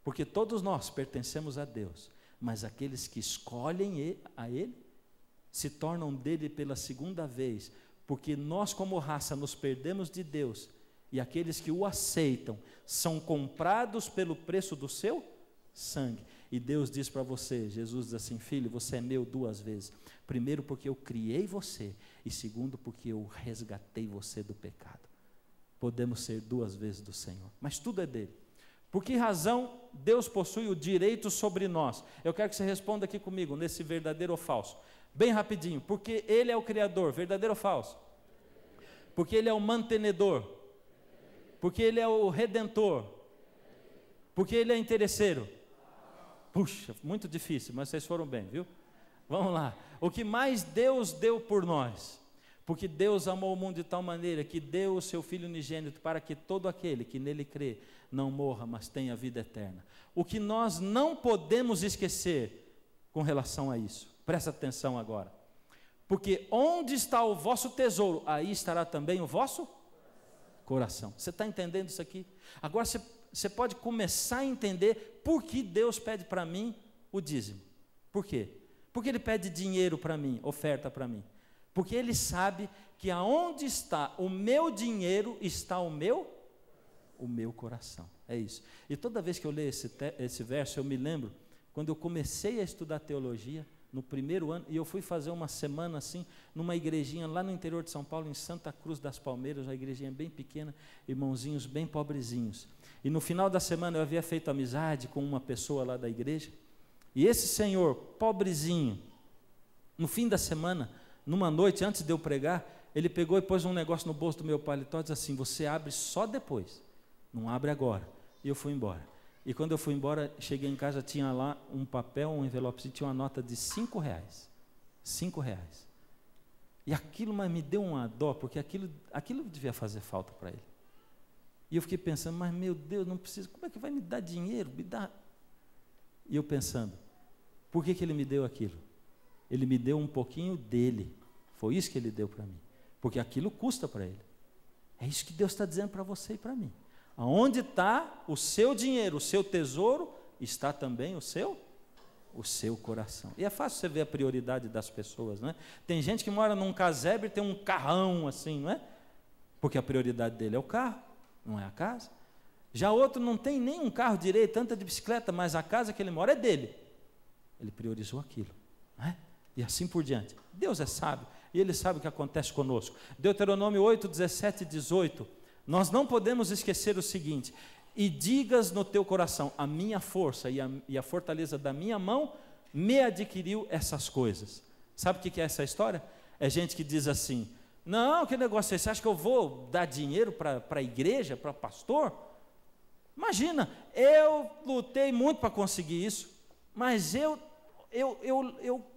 porque todos nós pertencemos a Deus, mas aqueles que escolhem a Ele, se tornam dele pela segunda vez, porque nós como raça nos perdemos de Deus, e aqueles que o aceitam, são comprados pelo preço do seu sangue, e Deus diz para você, Jesus diz assim, filho, você é meu duas vezes, primeiro porque eu criei você, e segundo porque eu resgatei você do pecado. Podemos ser duas vezes do Senhor, mas tudo é dele. Por que razão Deus possui o direito sobre nós? Eu quero que você responda aqui comigo, nesse verdadeiro ou falso. Bem rapidinho, porque Ele é o Criador, verdadeiro ou falso? Porque Ele é o mantenedor, porque Ele é o Redentor, porque Ele é interesseiro. Puxa, muito difícil, mas vocês foram bem, viu? Vamos lá, o que mais Deus deu por nós? Porque Deus amou o mundo de tal maneira que deu o seu Filho unigênito para que todo aquele que nele crê não morra, mas tenha vida eterna. O que nós não podemos esquecer com relação a isso, presta atenção agora, porque onde está o vosso tesouro, aí estará também o vosso coração. Você está entendendo isso aqui? Agora você pode começar a entender por que Deus pede para mim o dízimo. Por quê? Porque Ele pede dinheiro para mim, oferta para mim. Porque Ele sabe que aonde está o meu dinheiro, está o meu coração. É isso. E toda vez que eu leio esse verso, eu me lembro, quando eu comecei a estudar teologia, no primeiro ano, e eu fui fazer uma semana assim, numa igrejinha lá no interior de São Paulo, em Santa Cruz das Palmeiras, uma igrejinha bem pequena, irmãozinhos bem pobrezinhos. E no final da semana eu havia feito amizade com uma pessoa lá da igreja, e esse senhor, pobrezinho, no fim da semana, numa noite, antes de eu pregar, ele pegou e pôs um negócio no bolso do meu paletó e disse assim, você abre só depois, não abre agora. E eu fui embora. E quando eu fui embora, cheguei em casa, tinha lá um papel, um envelope, tinha uma nota de R$5. R$5. E aquilo mas me deu uma dó, porque aquilo devia fazer falta para ele. E eu fiquei pensando, mas meu Deus, não precisa, como é que vai me dar dinheiro? Me dá. E eu pensando, por que ele me deu aquilo? Ele me deu um pouquinho dele, foi isso que ele deu para mim, porque aquilo custa para ele. É isso que Deus está dizendo para você e para mim. Aonde está o seu dinheiro, o seu tesouro, está também o seu coração. E é fácil você ver a prioridade das pessoas, não é? Tem gente que mora num casebre e tem um carrão assim, não é? porque a prioridade dele é o carro, não é a casa. Já outro não tem nem um carro direito, anda de bicicleta, mas a casa que ele mora é dele. Ele priorizou aquilo, não é? E assim por diante. Deus é sábio, e Ele sabe o que acontece conosco. Deuteronômio 8, 17 e 18, nós não podemos esquecer o seguinte: e digas no teu coração, a minha força e a fortaleza da minha mão me adquiriu essas coisas. Sabe o que é essa história? É gente que diz assim: não, que negócio é esse? Você acha que eu vou dar dinheiro para a igreja, para pastor? Imagina, eu lutei muito para conseguir isso, mas eu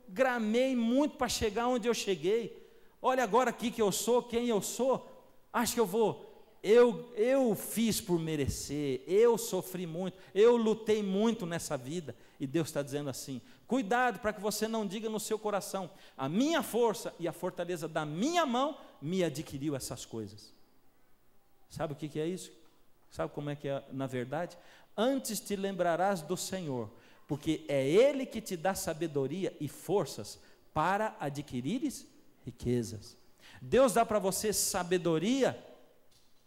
gramei muito para chegar onde eu cheguei. Olha agora aqui que eu sou, quem eu sou. Acho que eu vou... Eu fiz por merecer, eu sofri muito, eu lutei muito nessa vida. E Deus está dizendo assim: cuidado para que você não diga no seu coração, a minha força e a fortaleza da minha mão me adquiriu essas coisas. Sabe o que é isso? Sabe como é que é na verdade? Antes te lembrarás do Senhor, porque é Ele que te dá sabedoria e forças para adquirires riquezas. Deus dá para você sabedoria,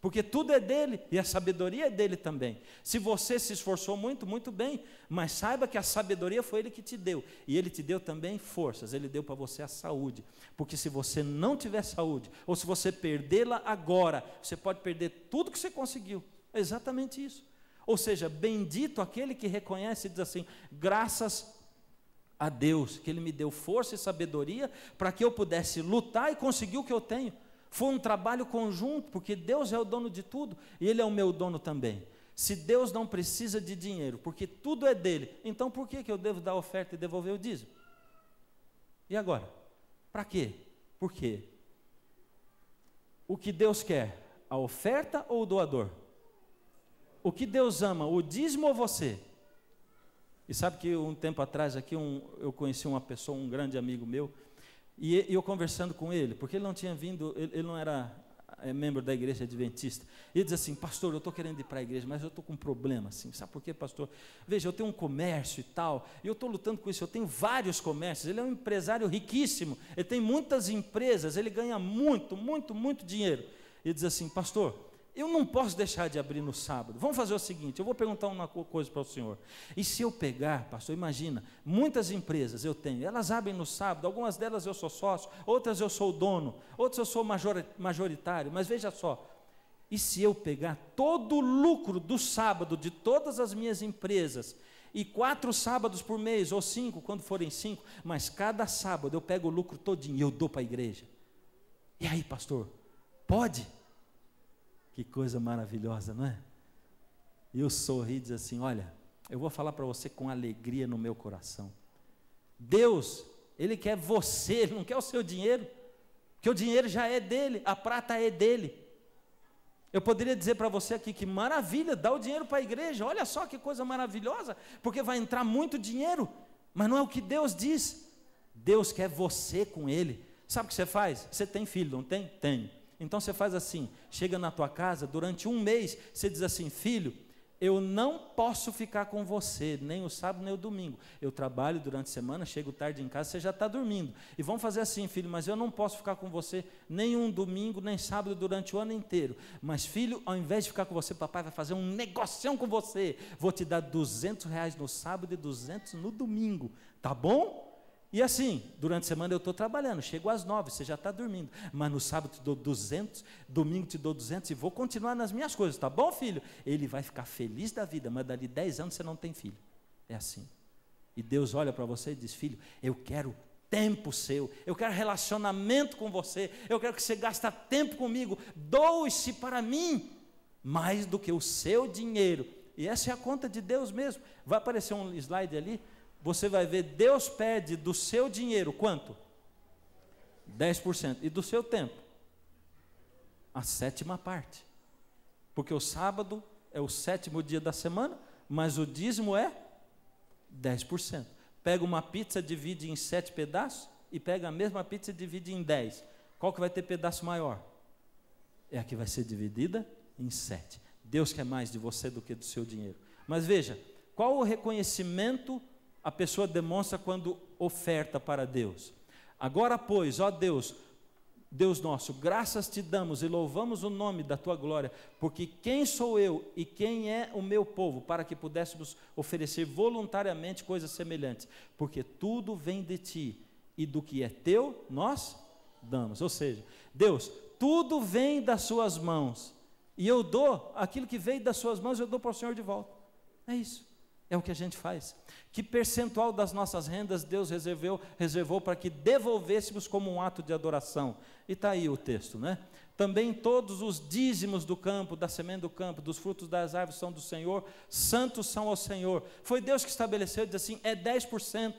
porque tudo é dele, e a sabedoria é dele também. Se você se esforçou muito, muito bem, mas saiba que a sabedoria foi ele que te deu, e ele te deu também forças, ele deu para você a saúde, porque se você não tiver saúde, ou se você perdê-la agora, você pode perder tudo que você conseguiu. É exatamente isso. Ou seja, bendito aquele que reconhece e diz assim: graças a Deus, que Ele me deu força e sabedoria, para que eu pudesse lutar e conseguir o que eu tenho. Foi um trabalho conjunto, porque Deus é o dono de tudo, e Ele é o meu dono também. Se Deus não precisa de dinheiro, porque tudo é dele, então por que eu devo dar oferta e devolver o dízimo? E agora? Para quê? Por quê? O que Deus quer? A oferta ou o doador? O que Deus ama, o dízimo ou você? E sabe que um tempo atrás aqui eu conheci uma pessoa, um grande amigo meu, e eu conversando com ele, porque ele não tinha vindo, ele não era membro da igreja adventista, e ele diz assim: pastor, eu estou querendo ir para a igreja, mas eu estou com um problema, assim, sabe por quê, pastor? Veja, eu tenho um comércio e tal, e eu estou lutando com isso, eu tenho vários comércios, ele é um empresário riquíssimo, ele tem muitas empresas, ele ganha muito, muito, muito dinheiro. Ele diz assim: pastor, eu não posso deixar de abrir no sábado. Vamos fazer o seguinte, eu vou perguntar uma coisa para o senhor. E se eu pegar, pastor, imagina, muitas empresas eu tenho, elas abrem no sábado, algumas delas eu sou sócio, outras eu sou o dono, outras eu sou majoritário, mas veja só, e se eu pegar todo o lucro do sábado de todas as minhas empresas, e 4 sábados por mês, ou 5, quando forem 5, mas cada sábado eu pego o lucro todinho e eu dou para a igreja? E aí, pastor, pode? Que coisa maravilhosa, não é? E eu sorri e diz assim: olha, eu vou falar para você com alegria no meu coração. Deus, Ele quer você, Ele não quer o seu dinheiro, porque o dinheiro já é dele, a prata é dele. Eu poderia dizer para você aqui que maravilha, dá o dinheiro para a igreja, olha só que coisa maravilhosa, porque vai entrar muito dinheiro, mas não é o que Deus diz. Deus quer você com Ele. Sabe o que você faz? Você tem filho, não tem? Tenho. Então você faz assim, chega na tua casa, durante um mês, você diz assim: filho, eu não posso ficar com você, nem o sábado nem o domingo, eu trabalho durante a semana, chego tarde em casa, você já está dormindo, e vamos fazer assim, filho, mas eu não posso ficar com você, nem um domingo, nem sábado, durante o ano inteiro, mas filho, ao invés de ficar com você, papai vai fazer um negocião com você, vou te dar R$200 no sábado e 200 no domingo, tá bom? E assim, durante a semana eu estou trabalhando, chego às 9, você já está dormindo, mas no sábado te dou 200, domingo te dou 200 e vou continuar nas minhas coisas, tá bom, filho? Ele vai ficar feliz da vida, mas dali 10 anos você não tem filho. É assim. E Deus olha para você e diz: filho, eu quero tempo seu, eu quero relacionamento com você, eu quero que você gaste tempo comigo, doe-se para mim, mais do que o seu dinheiro. E essa é a conta de Deus mesmo. Vai aparecer um slide ali, você vai ver, Deus pede do seu dinheiro, quanto? 10%. E do seu tempo? A 7ª parte. Porque o sábado é o 7º dia da semana, mas o dízimo é 10%. Pega uma pizza, divide em 7 pedaços, e pega a mesma pizza e divide em 10. Qual que vai ter pedaço maior? É a que vai ser dividida em 7. Deus quer mais de você do que do seu dinheiro. Mas veja, qual o reconhecimento a pessoa demonstra quando oferta para Deus? Agora, pois, ó Deus, Deus nosso, graças te damos e louvamos o nome da tua glória, porque quem sou eu e quem é o meu povo, para que pudéssemos oferecer voluntariamente coisas semelhantes, porque tudo vem de ti, e do que é teu, nós damos. Ou seja, Deus, tudo vem das suas mãos, e eu dou aquilo que veio das suas mãos, eu dou para o Senhor de volta. É isso, é o que a gente faz. Que percentual das nossas rendas Deus reservou para que devolvêssemos como um ato de adoração? E está aí o texto, né? Também todos os dízimos do campo, da semente do campo, dos frutos das árvores são do Senhor, santos são ao Senhor. Foi Deus que estabeleceu, diz assim, é 10%.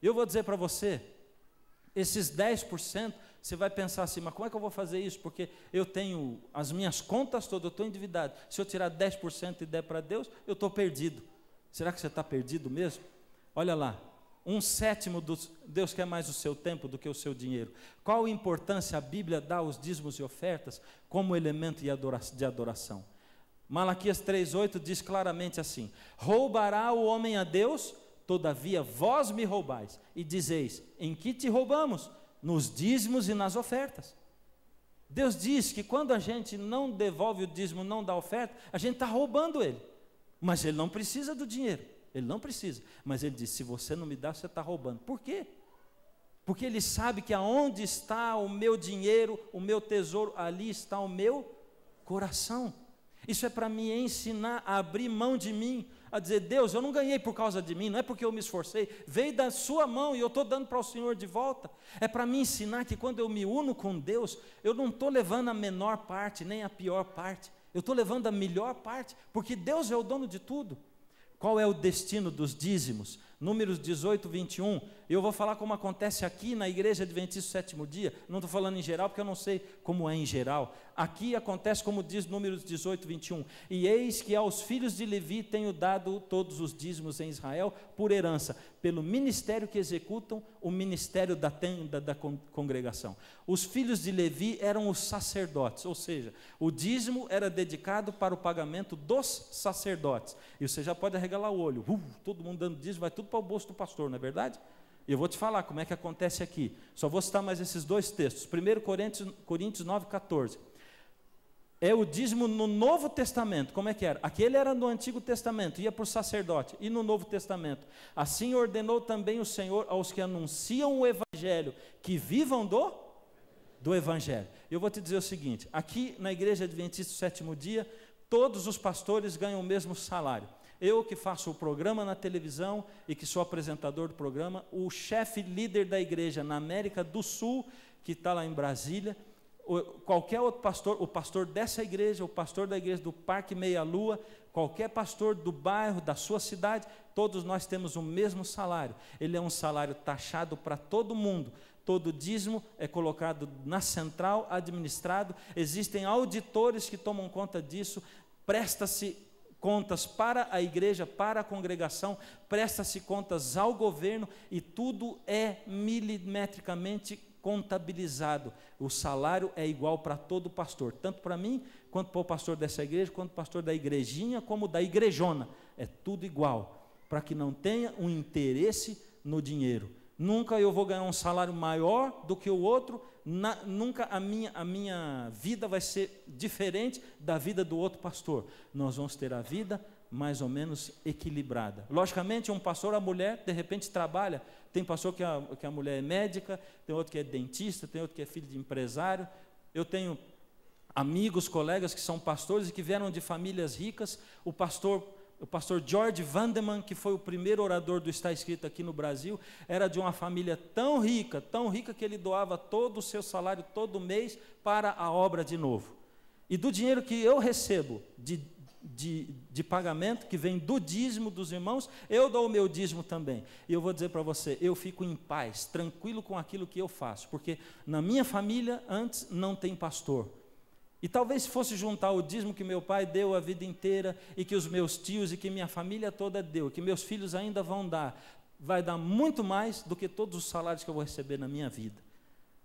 Eu vou dizer para você, esses 10%, você vai pensar assim, mas como é que eu vou fazer isso? Porque eu tenho as minhas contas todas, eu estou endividado. Se eu tirar 10% e der para Deus, eu estou perdido. Será que você está perdido mesmo? Olha lá, 1/7 Deus quer mais o seu tempo do que o seu dinheiro. Qual a importância a Bíblia dá aos dízimos e ofertas como elemento de adoração? Malaquias 3:8 diz claramente assim: roubará o homem a Deus? Todavia vós me roubais, e dizeis, em que te roubamos? Nos dízimos e nas ofertas. Deus diz que quando a gente não devolve o dízimo, não dá oferta, a gente está roubando ele. Mas ele não precisa do dinheiro, ele não precisa. Mas ele diz, se você não me dá, você está roubando. Por quê? Porque ele sabe que aonde está o meu dinheiro, o meu tesouro, ali está o meu coração. Isso é para me ensinar a abrir mão de mim, a dizer, Deus, eu não ganhei por causa de mim, não é porque eu me esforcei, veio da sua mão e eu estou dando para o Senhor de volta. É para me ensinar que quando eu me uno com Deus, eu não estou levando a menor parte, nem a pior parte, eu estou levando a melhor parte, porque Deus é o dono de tudo. Qual é o destino dos dízimos? Números 18, 21, eu vou falar como acontece aqui na Igreja Adventista do Sétimo Dia, não estou falando em geral, porque eu não sei como é em geral. Aqui acontece como diz Números 18, 21, e eis que aos filhos de Levi tenho dado todos os dízimos em Israel por herança, pelo ministério que executam, o ministério da tenda da congregação. Os filhos de Levi eram os sacerdotes, ou seja, o dízimo era dedicado para o pagamento dos sacerdotes, e você já pode arregalar o olho, todo mundo dando dízimo, vai tudo para o bolso do pastor, não é verdade? E eu vou te falar como é que acontece aqui, só vou citar mais esses dois textos. 1 Coríntios 9, 14, é o dízimo no Novo Testamento. Como é que era? Aquele era no Antigo Testamento, ia para o sacerdote, e no Novo Testamento, assim ordenou também o Senhor aos que anunciam o Evangelho, que vivam do Evangelho. Eu vou te dizer o seguinte, aqui na Igreja Adventista do Sétimo Dia, todos os pastores ganham o mesmo salário. Eu que faço o programa na televisão e que sou apresentador do programa, o chefe líder da igreja na América do Sul, que está lá em Brasília, qualquer outro pastor, o pastor dessa igreja, o pastor da igreja do Parque Meia Lua, qualquer pastor do bairro, da sua cidade, todos nós temos o mesmo salário. Ele é um salário taxado para todo mundo. Todo dízimo é colocado na central, administrado, existem auditores que tomam conta disso, presta-se contas para a igreja, para a congregação, presta-se contas ao governo e tudo é milimetricamente contabilizado. O salário é igual para todo pastor, tanto para mim, quanto para o pastor dessa igreja, quanto para o pastor da igrejinha, como da igrejona. É tudo igual, para que não tenha um interesse no dinheiro. Nunca eu vou ganhar um salário maior do que o outro, nunca a minha vida vai ser diferente da vida do outro pastor. Nós vamos ter a vida mais ou menos equilibrada. Logicamente, um pastor, a mulher, de repente trabalha. Tem pastor que a mulher é médica, tem outro que é dentista, tem outro que é filho de empresário. Eu tenho amigos, colegas que são pastores e que vieram de famílias ricas. O pastor George Vandeman, que foi o primeiro orador do Está Escrito aqui no Brasil, era de uma família tão rica que ele doava todo o seu salário todo mês para a obra de Novo. E do dinheiro que eu recebo de pagamento, que vem do dízimo dos irmãos, eu dou o meu dízimo também. E eu vou dizer para você, eu fico em paz, tranquilo com aquilo que eu faço, porque na minha família antes não tem pastor. E talvez se fosse juntar o dízimo que meu pai deu a vida inteira, e que os meus tios e que minha família toda deu, que meus filhos ainda vão dar, vai dar muito mais do que todos os salários que eu vou receber na minha vida.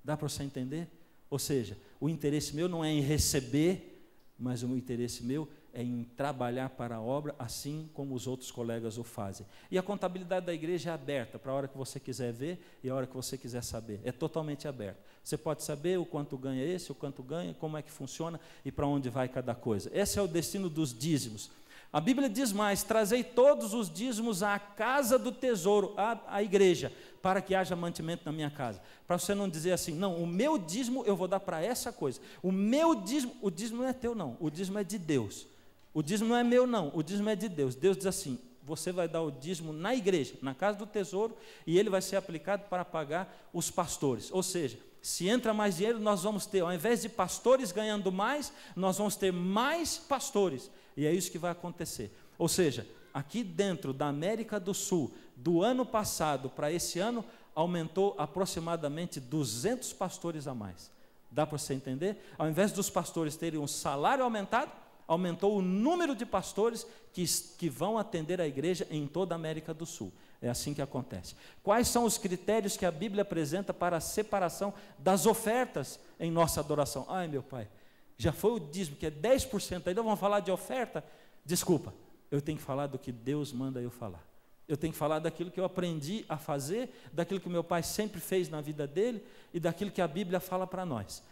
Dá para você entender? Ou seja, o interesse meu não é em receber, mas o interesse meu é em trabalhar para a obra, assim como os outros colegas o fazem. E a contabilidade da igreja é aberta para a hora que você quiser ver e a hora que você quiser saber. É totalmente aberta. Você pode saber o quanto ganha esse, o quanto ganha, como é que funciona e para onde vai cada coisa. Esse é o destino dos dízimos. A Bíblia diz mais: trazei todos os dízimos à casa do tesouro, à igreja, para que haja mantimento na minha casa. Para você não dizer assim, não, o meu dízimo eu vou dar para essa coisa. O dízimo não é teu não, o dízimo é de Deus. O dízimo não é meu não, o dízimo é de Deus. Deus diz assim, você vai dar o dízimo na igreja, na casa do tesouro, e ele vai ser aplicado para pagar os pastores. Ou seja, se entra mais dinheiro, nós vamos ter, ao invés de pastores ganhando mais, nós vamos ter mais pastores. E é isso que vai acontecer. Ou seja, aqui dentro da América do Sul, do ano passado para esse ano, aumentou aproximadamente 200 pastores a mais. Dá para você entender? Ao invés dos pastores terem um salário aumentado, aumentou o número de pastores que vão atender a igreja em toda a América do Sul. É assim que acontece. Quais são os critérios que a Bíblia apresenta para a separação das ofertas em nossa adoração? Ai, meu pai, já foi o dízimo, que é 10%, ainda vamos falar de oferta? Desculpa, eu tenho que falar do que Deus manda eu falar. Eu tenho que falar daquilo que eu aprendi a fazer, daquilo que meu pai sempre fez na vida dele e daquilo que a Bíblia fala para nós.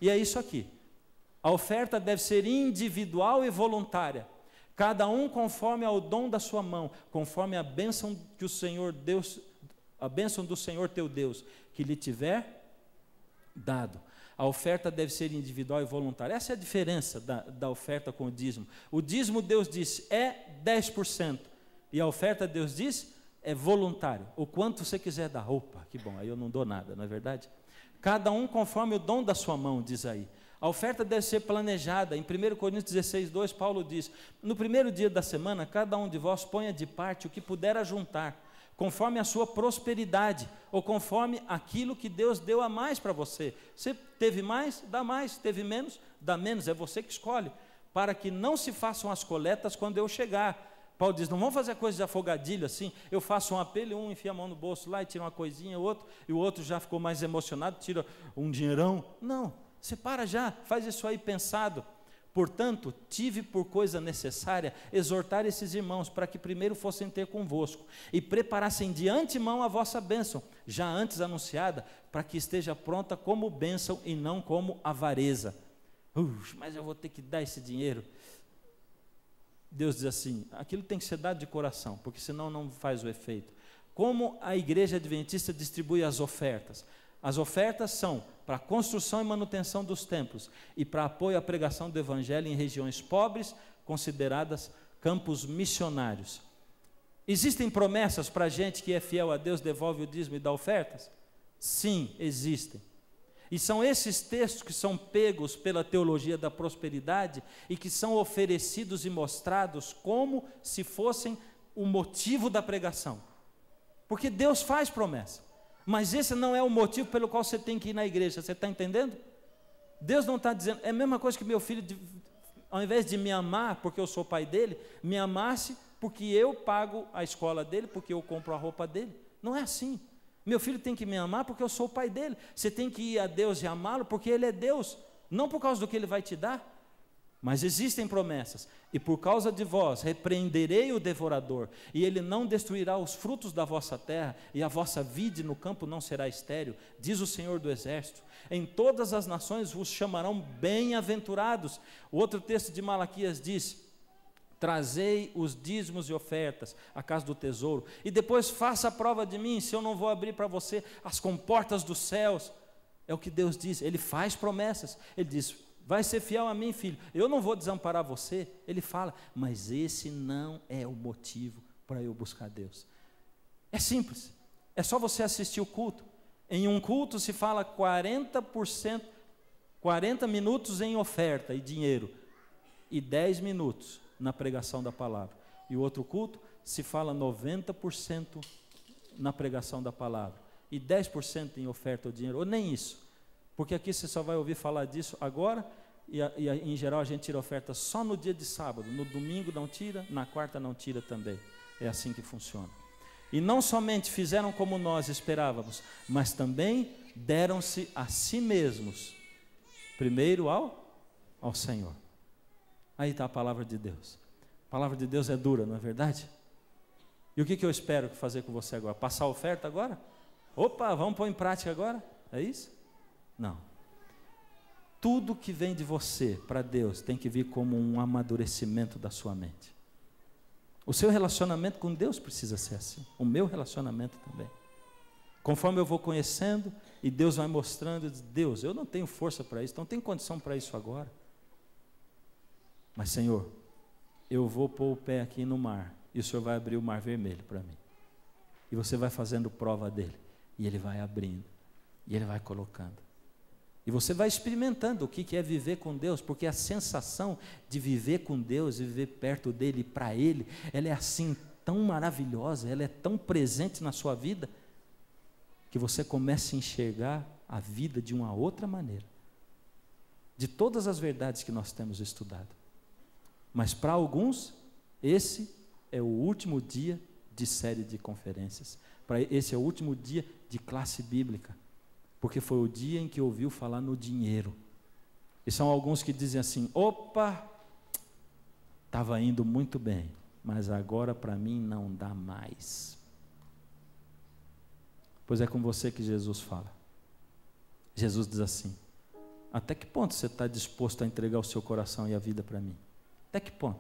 E é isso aqui. A oferta deve ser individual e voluntária, cada um conforme ao dom da sua mão, conforme a bênção que o Senhor Deus, a bênção do Senhor teu Deus, que lhe tiver dado. A oferta deve ser individual e voluntária. Essa é a diferença da oferta com o dízimo. O dízimo, Deus disse, é 10%. E a oferta, Deus diz, é voluntário. O quanto você quiser dar. Opa, que bom, aí eu não dou nada, não é verdade? Cada um conforme o dom da sua mão, diz aí. A oferta deve ser planejada. Em 1 Coríntios 16, 2, Paulo diz, no primeiro dia da semana, cada um de vós ponha de parte o que puder ajuntar, conforme a sua prosperidade, ou conforme aquilo que Deus deu a mais para você. Você teve mais, dá mais. Teve menos, dá menos. É você que escolhe. Para que não se façam as coletas quando eu chegar. Paulo diz, não vamos fazer coisa de afogadilho assim, eu faço um apelo, um enfia a mão no bolso lá e tira uma coisinha, outro, e o outro já ficou mais emocionado, tira um dinheirão. Não, separa já, faz isso aí pensado. Portanto, tive por coisa necessária exortar esses irmãos para que primeiro fossem ter convosco e preparassem de antemão a vossa bênção, já antes anunciada, para que esteja pronta como bênção e não como avareza. Mas eu vou ter que dar esse dinheiro. Deus diz assim, aquilo tem que ser dado de coração, porque senão não faz o efeito. Como a igreja adventista distribui as ofertas? As ofertas são para a construção e manutenção dos templos e para apoio à pregação do evangelho em regiões pobres, consideradas campos missionários. Existem promessas para a gente que é fiel a Deus, devolve o dízimo e dá ofertas? Sim, existem. E são esses textos que são pegos pela teologia da prosperidade e que são oferecidos e mostrados como se fossem o motivo da pregação. Porque Deus faz promessa, mas esse não é o motivo pelo qual você tem que ir na igreja, você está entendendo? Deus não está dizendo, é a mesma coisa que meu filho, ao invés de me amar porque eu sou pai dele, me amasse porque eu pago a escola dele, porque eu compro a roupa dele. Não é assim. Meu filho tem que me amar porque eu sou o pai dele. Você tem que ir a Deus e amá-lo porque ele é Deus, não por causa do que ele vai te dar. Mas existem promessas, e por causa de vós repreenderei o devorador, e ele não destruirá os frutos da vossa terra, e a vossa vide no campo não será estéril, diz o Senhor do Exército. Em todas as nações vos chamarão bem-aventurados. O outro texto de Malaquias diz, trazei os dízimos e ofertas à casa do tesouro, e depois faça a prova de mim, se eu não vou abrir para você as comportas dos céus. É o que Deus diz, Ele faz promessas, Ele diz, vai ser fiel a mim, filho, eu não vou desamparar você. Ele fala, mas esse não é o motivo para eu buscar Deus. É simples, é só você assistir o culto. Em um culto se fala 40%, 40 minutos em oferta e dinheiro, e 10 minutos na pregação da palavra. E o outro culto se fala 90% na pregação da palavra, e 10% em oferta ou dinheiro, ou nem isso, porque aqui você só vai ouvir falar disso agora, e em geral a gente tira oferta só no dia de sábado, no domingo não tira, na quarta não tira também. É assim que funciona. E não somente fizeram como nós esperávamos, mas também deram-se a si mesmos, primeiro ao Senhor. Aí está a palavra de Deus. A palavra de Deus é dura, não é verdade? E o que eu espero fazer com você agora? Passar a oferta agora? Opa, vamos pôr em prática agora? É isso? Não. Tudo que vem de você para Deus tem que vir como um amadurecimento da sua mente. O seu relacionamento com Deus precisa ser assim. O meu relacionamento também. Conforme eu vou conhecendo e Deus vai mostrando, Deus, eu não tenho força para isso, não tenho condição para isso agora. Mas Senhor, eu vou pôr o pé aqui no mar e o Senhor vai abrir o mar vermelho para mim. E você vai fazendo prova dele. E ele vai abrindo. E ele vai colocando. E você vai experimentando o que é viver com Deus, porque a sensação de viver com Deus e viver perto dele e para ele, ela é assim tão maravilhosa, ela é tão presente na sua vida, que você começa a enxergar a vida de uma outra maneira. De todas as verdades que nós temos estudado. Mas para alguns, esse é o último dia de série de conferências. Esse é o último dia de classe bíblica. Porque foi o dia em que ouviu falar no dinheiro. E são alguns que dizem assim, opa, estava indo muito bem, mas agora para mim não dá mais. Pois é com você que Jesus fala. Jesus diz assim, até que ponto você está disposto a entregar o seu coração e a vida para mim? Até que ponto?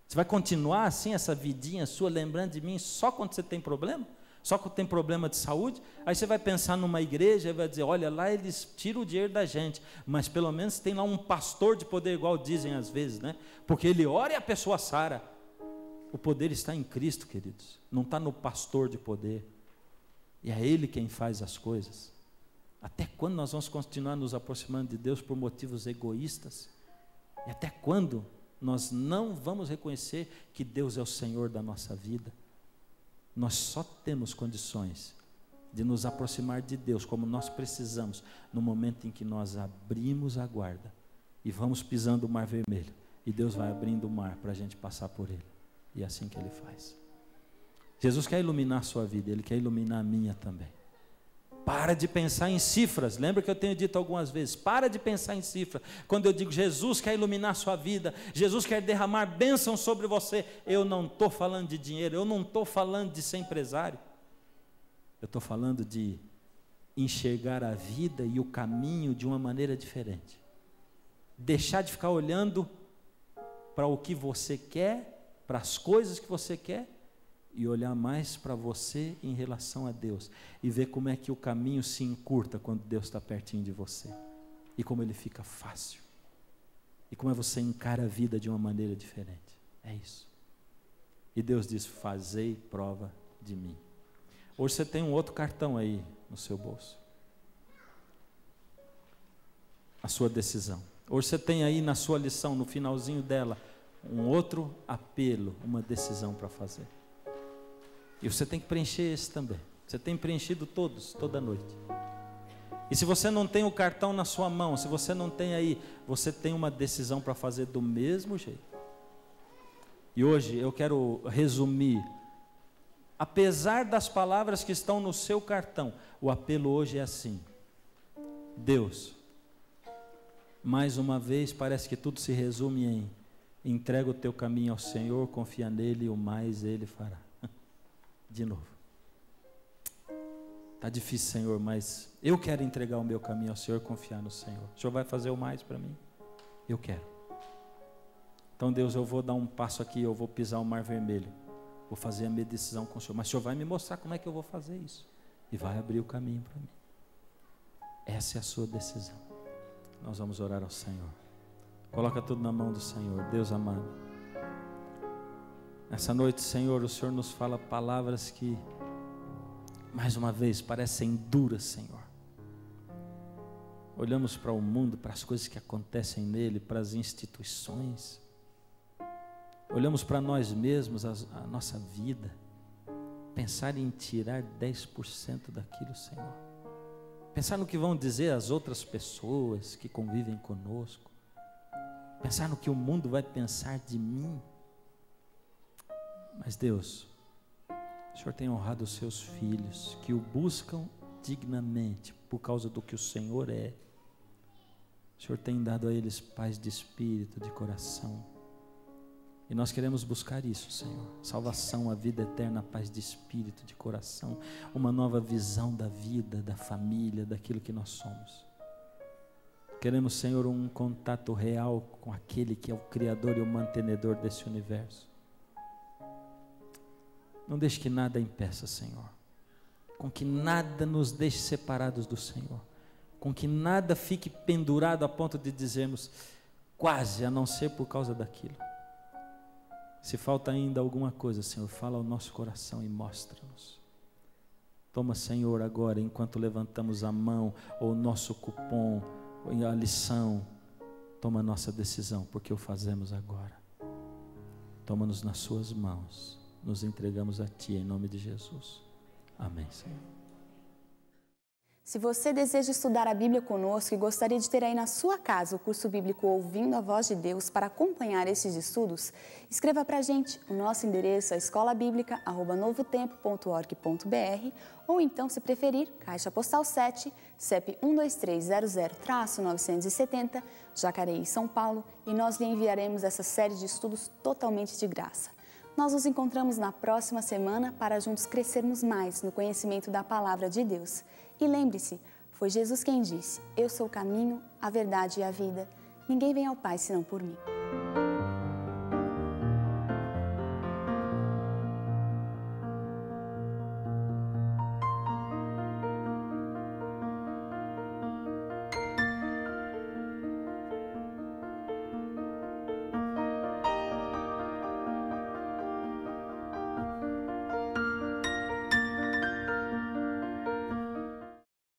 Você vai continuar assim, essa vidinha sua, lembrando de mim, só quando você tem problema? Só quando tem problema de saúde? Aí você vai pensar numa igreja e vai dizer, olha, lá eles tiram o dinheiro da gente, mas pelo menos tem lá um pastor de poder, igual dizem às vezes, né? Porque ele ora e a pessoa sara. O poder está em Cristo, queridos, não está no pastor de poder. E é Ele quem faz as coisas. Até quando nós vamos continuar nos aproximando de Deus por motivos egoístas? E até quando nós não vamos reconhecer que Deus é o Senhor da nossa vida? Nós só temos condições de nos aproximar de Deus como nós precisamos no momento em que nós abrimos a guarda e vamos pisando o mar vermelho e Deus vai abrindo o mar para a gente passar por ele. E é assim que Ele faz. Jesus quer iluminar a sua vida, Ele quer iluminar a minha também. Para de pensar em cifras. Lembra que eu tenho dito algumas vezes, para de pensar em cifras. Quando eu digo Jesus quer iluminar a sua vida, Jesus quer derramar bênção sobre você, eu não estou falando de dinheiro, eu não estou falando de ser empresário. Eu estou falando de enxergar a vida e o caminho de uma maneira diferente. Deixar de ficar olhando para o que você quer, para as coisas que você quer, e olhar mais para você em relação a Deus, e ver como é que o caminho se encurta quando Deus está pertinho de você, e como ele fica fácil, e como é você encara a vida de uma maneira diferente. É isso. E Deus diz, fazei prova de mim. Hoje você tem um outro cartão aí no seu bolso, a sua decisão. Hoje você tem aí na sua lição, no finalzinho dela, um outro apelo, uma decisão para fazer. E você tem que preencher esse também. Você tem preenchido todos, toda noite. E se você não tem o cartão na sua mão, se você não tem aí, você tem uma decisão para fazer do mesmo jeito. E hoje eu quero resumir. Apesar das palavras que estão no seu cartão, o apelo hoje é assim. Deus, mais uma vez parece que tudo se resume em entrega o teu caminho ao Senhor, confia nele e o mais Ele fará. De novo. Está difícil, Senhor, mas eu quero entregar o meu caminho ao Senhor, confiar no Senhor. O Senhor vai fazer o mais para mim? Eu quero. Então, Deus, eu vou dar um passo aqui, eu vou pisar o mar vermelho. Vou fazer a minha decisão com o Senhor. Mas o Senhor vai me mostrar como é que eu vou fazer isso. E vai abrir o caminho para mim. Essa é a sua decisão. Nós vamos orar ao Senhor. Coloca tudo na mão do Senhor. Deus amado. Nessa noite, Senhor, o Senhor nos fala palavras que, mais uma vez, parecem duras, Senhor. Olhamos para o mundo, para as coisas que acontecem nele, para as instituições. Olhamos para nós mesmos, a nossa vida. Pensar em tirar 10% daquilo, Senhor. Pensar no que vão dizer as outras pessoas que convivem conosco. Pensar no que o mundo vai pensar de mim. Mas Deus, o Senhor tem honrado os seus filhos, que o buscam dignamente, por causa do que o Senhor é. O Senhor tem dado a eles paz de espírito, de coração. E nós queremos buscar isso, Senhor. Salvação, a vida eterna, a paz de espírito, de coração, uma nova visão da vida, da família, daquilo que nós somos. Queremos, Senhor, um contato real com aquele que é o Criador e o mantenedor desse universo. Não deixe que nada impeça, Senhor. Com que nada nos deixe separados do Senhor. Com que nada fique pendurado a ponto de dizermos, quase, a não ser por causa daquilo. Se falta ainda alguma coisa, Senhor, fala ao nosso coração e mostra-nos. Toma, Senhor, agora, enquanto levantamos a mão, ou o nosso cupom, ou a lição, toma a nossa decisão, porque o fazemos agora. Toma-nos nas suas mãos, nos entregamos a Ti, em nome de Jesus. Amém, Senhor. Se você deseja estudar a Bíblia conosco e gostaria de ter aí na sua casa o curso bíblico Ouvindo a Voz de Deus para acompanhar esses estudos, escreva para a gente. O nosso endereço é escolabiblica@novotempo.org.br ou então, se preferir, Caixa Postal 7, CEP 12300-970, Jacareí, São Paulo, e nós lhe enviaremos essa série de estudos totalmente de graça. Nós nos encontramos na próxima semana para juntos crescermos mais no conhecimento da Palavra de Deus. E lembre-se, foi Jesus quem disse, eu sou o caminho, a verdade e a vida. Ninguém vem ao Pai senão por mim.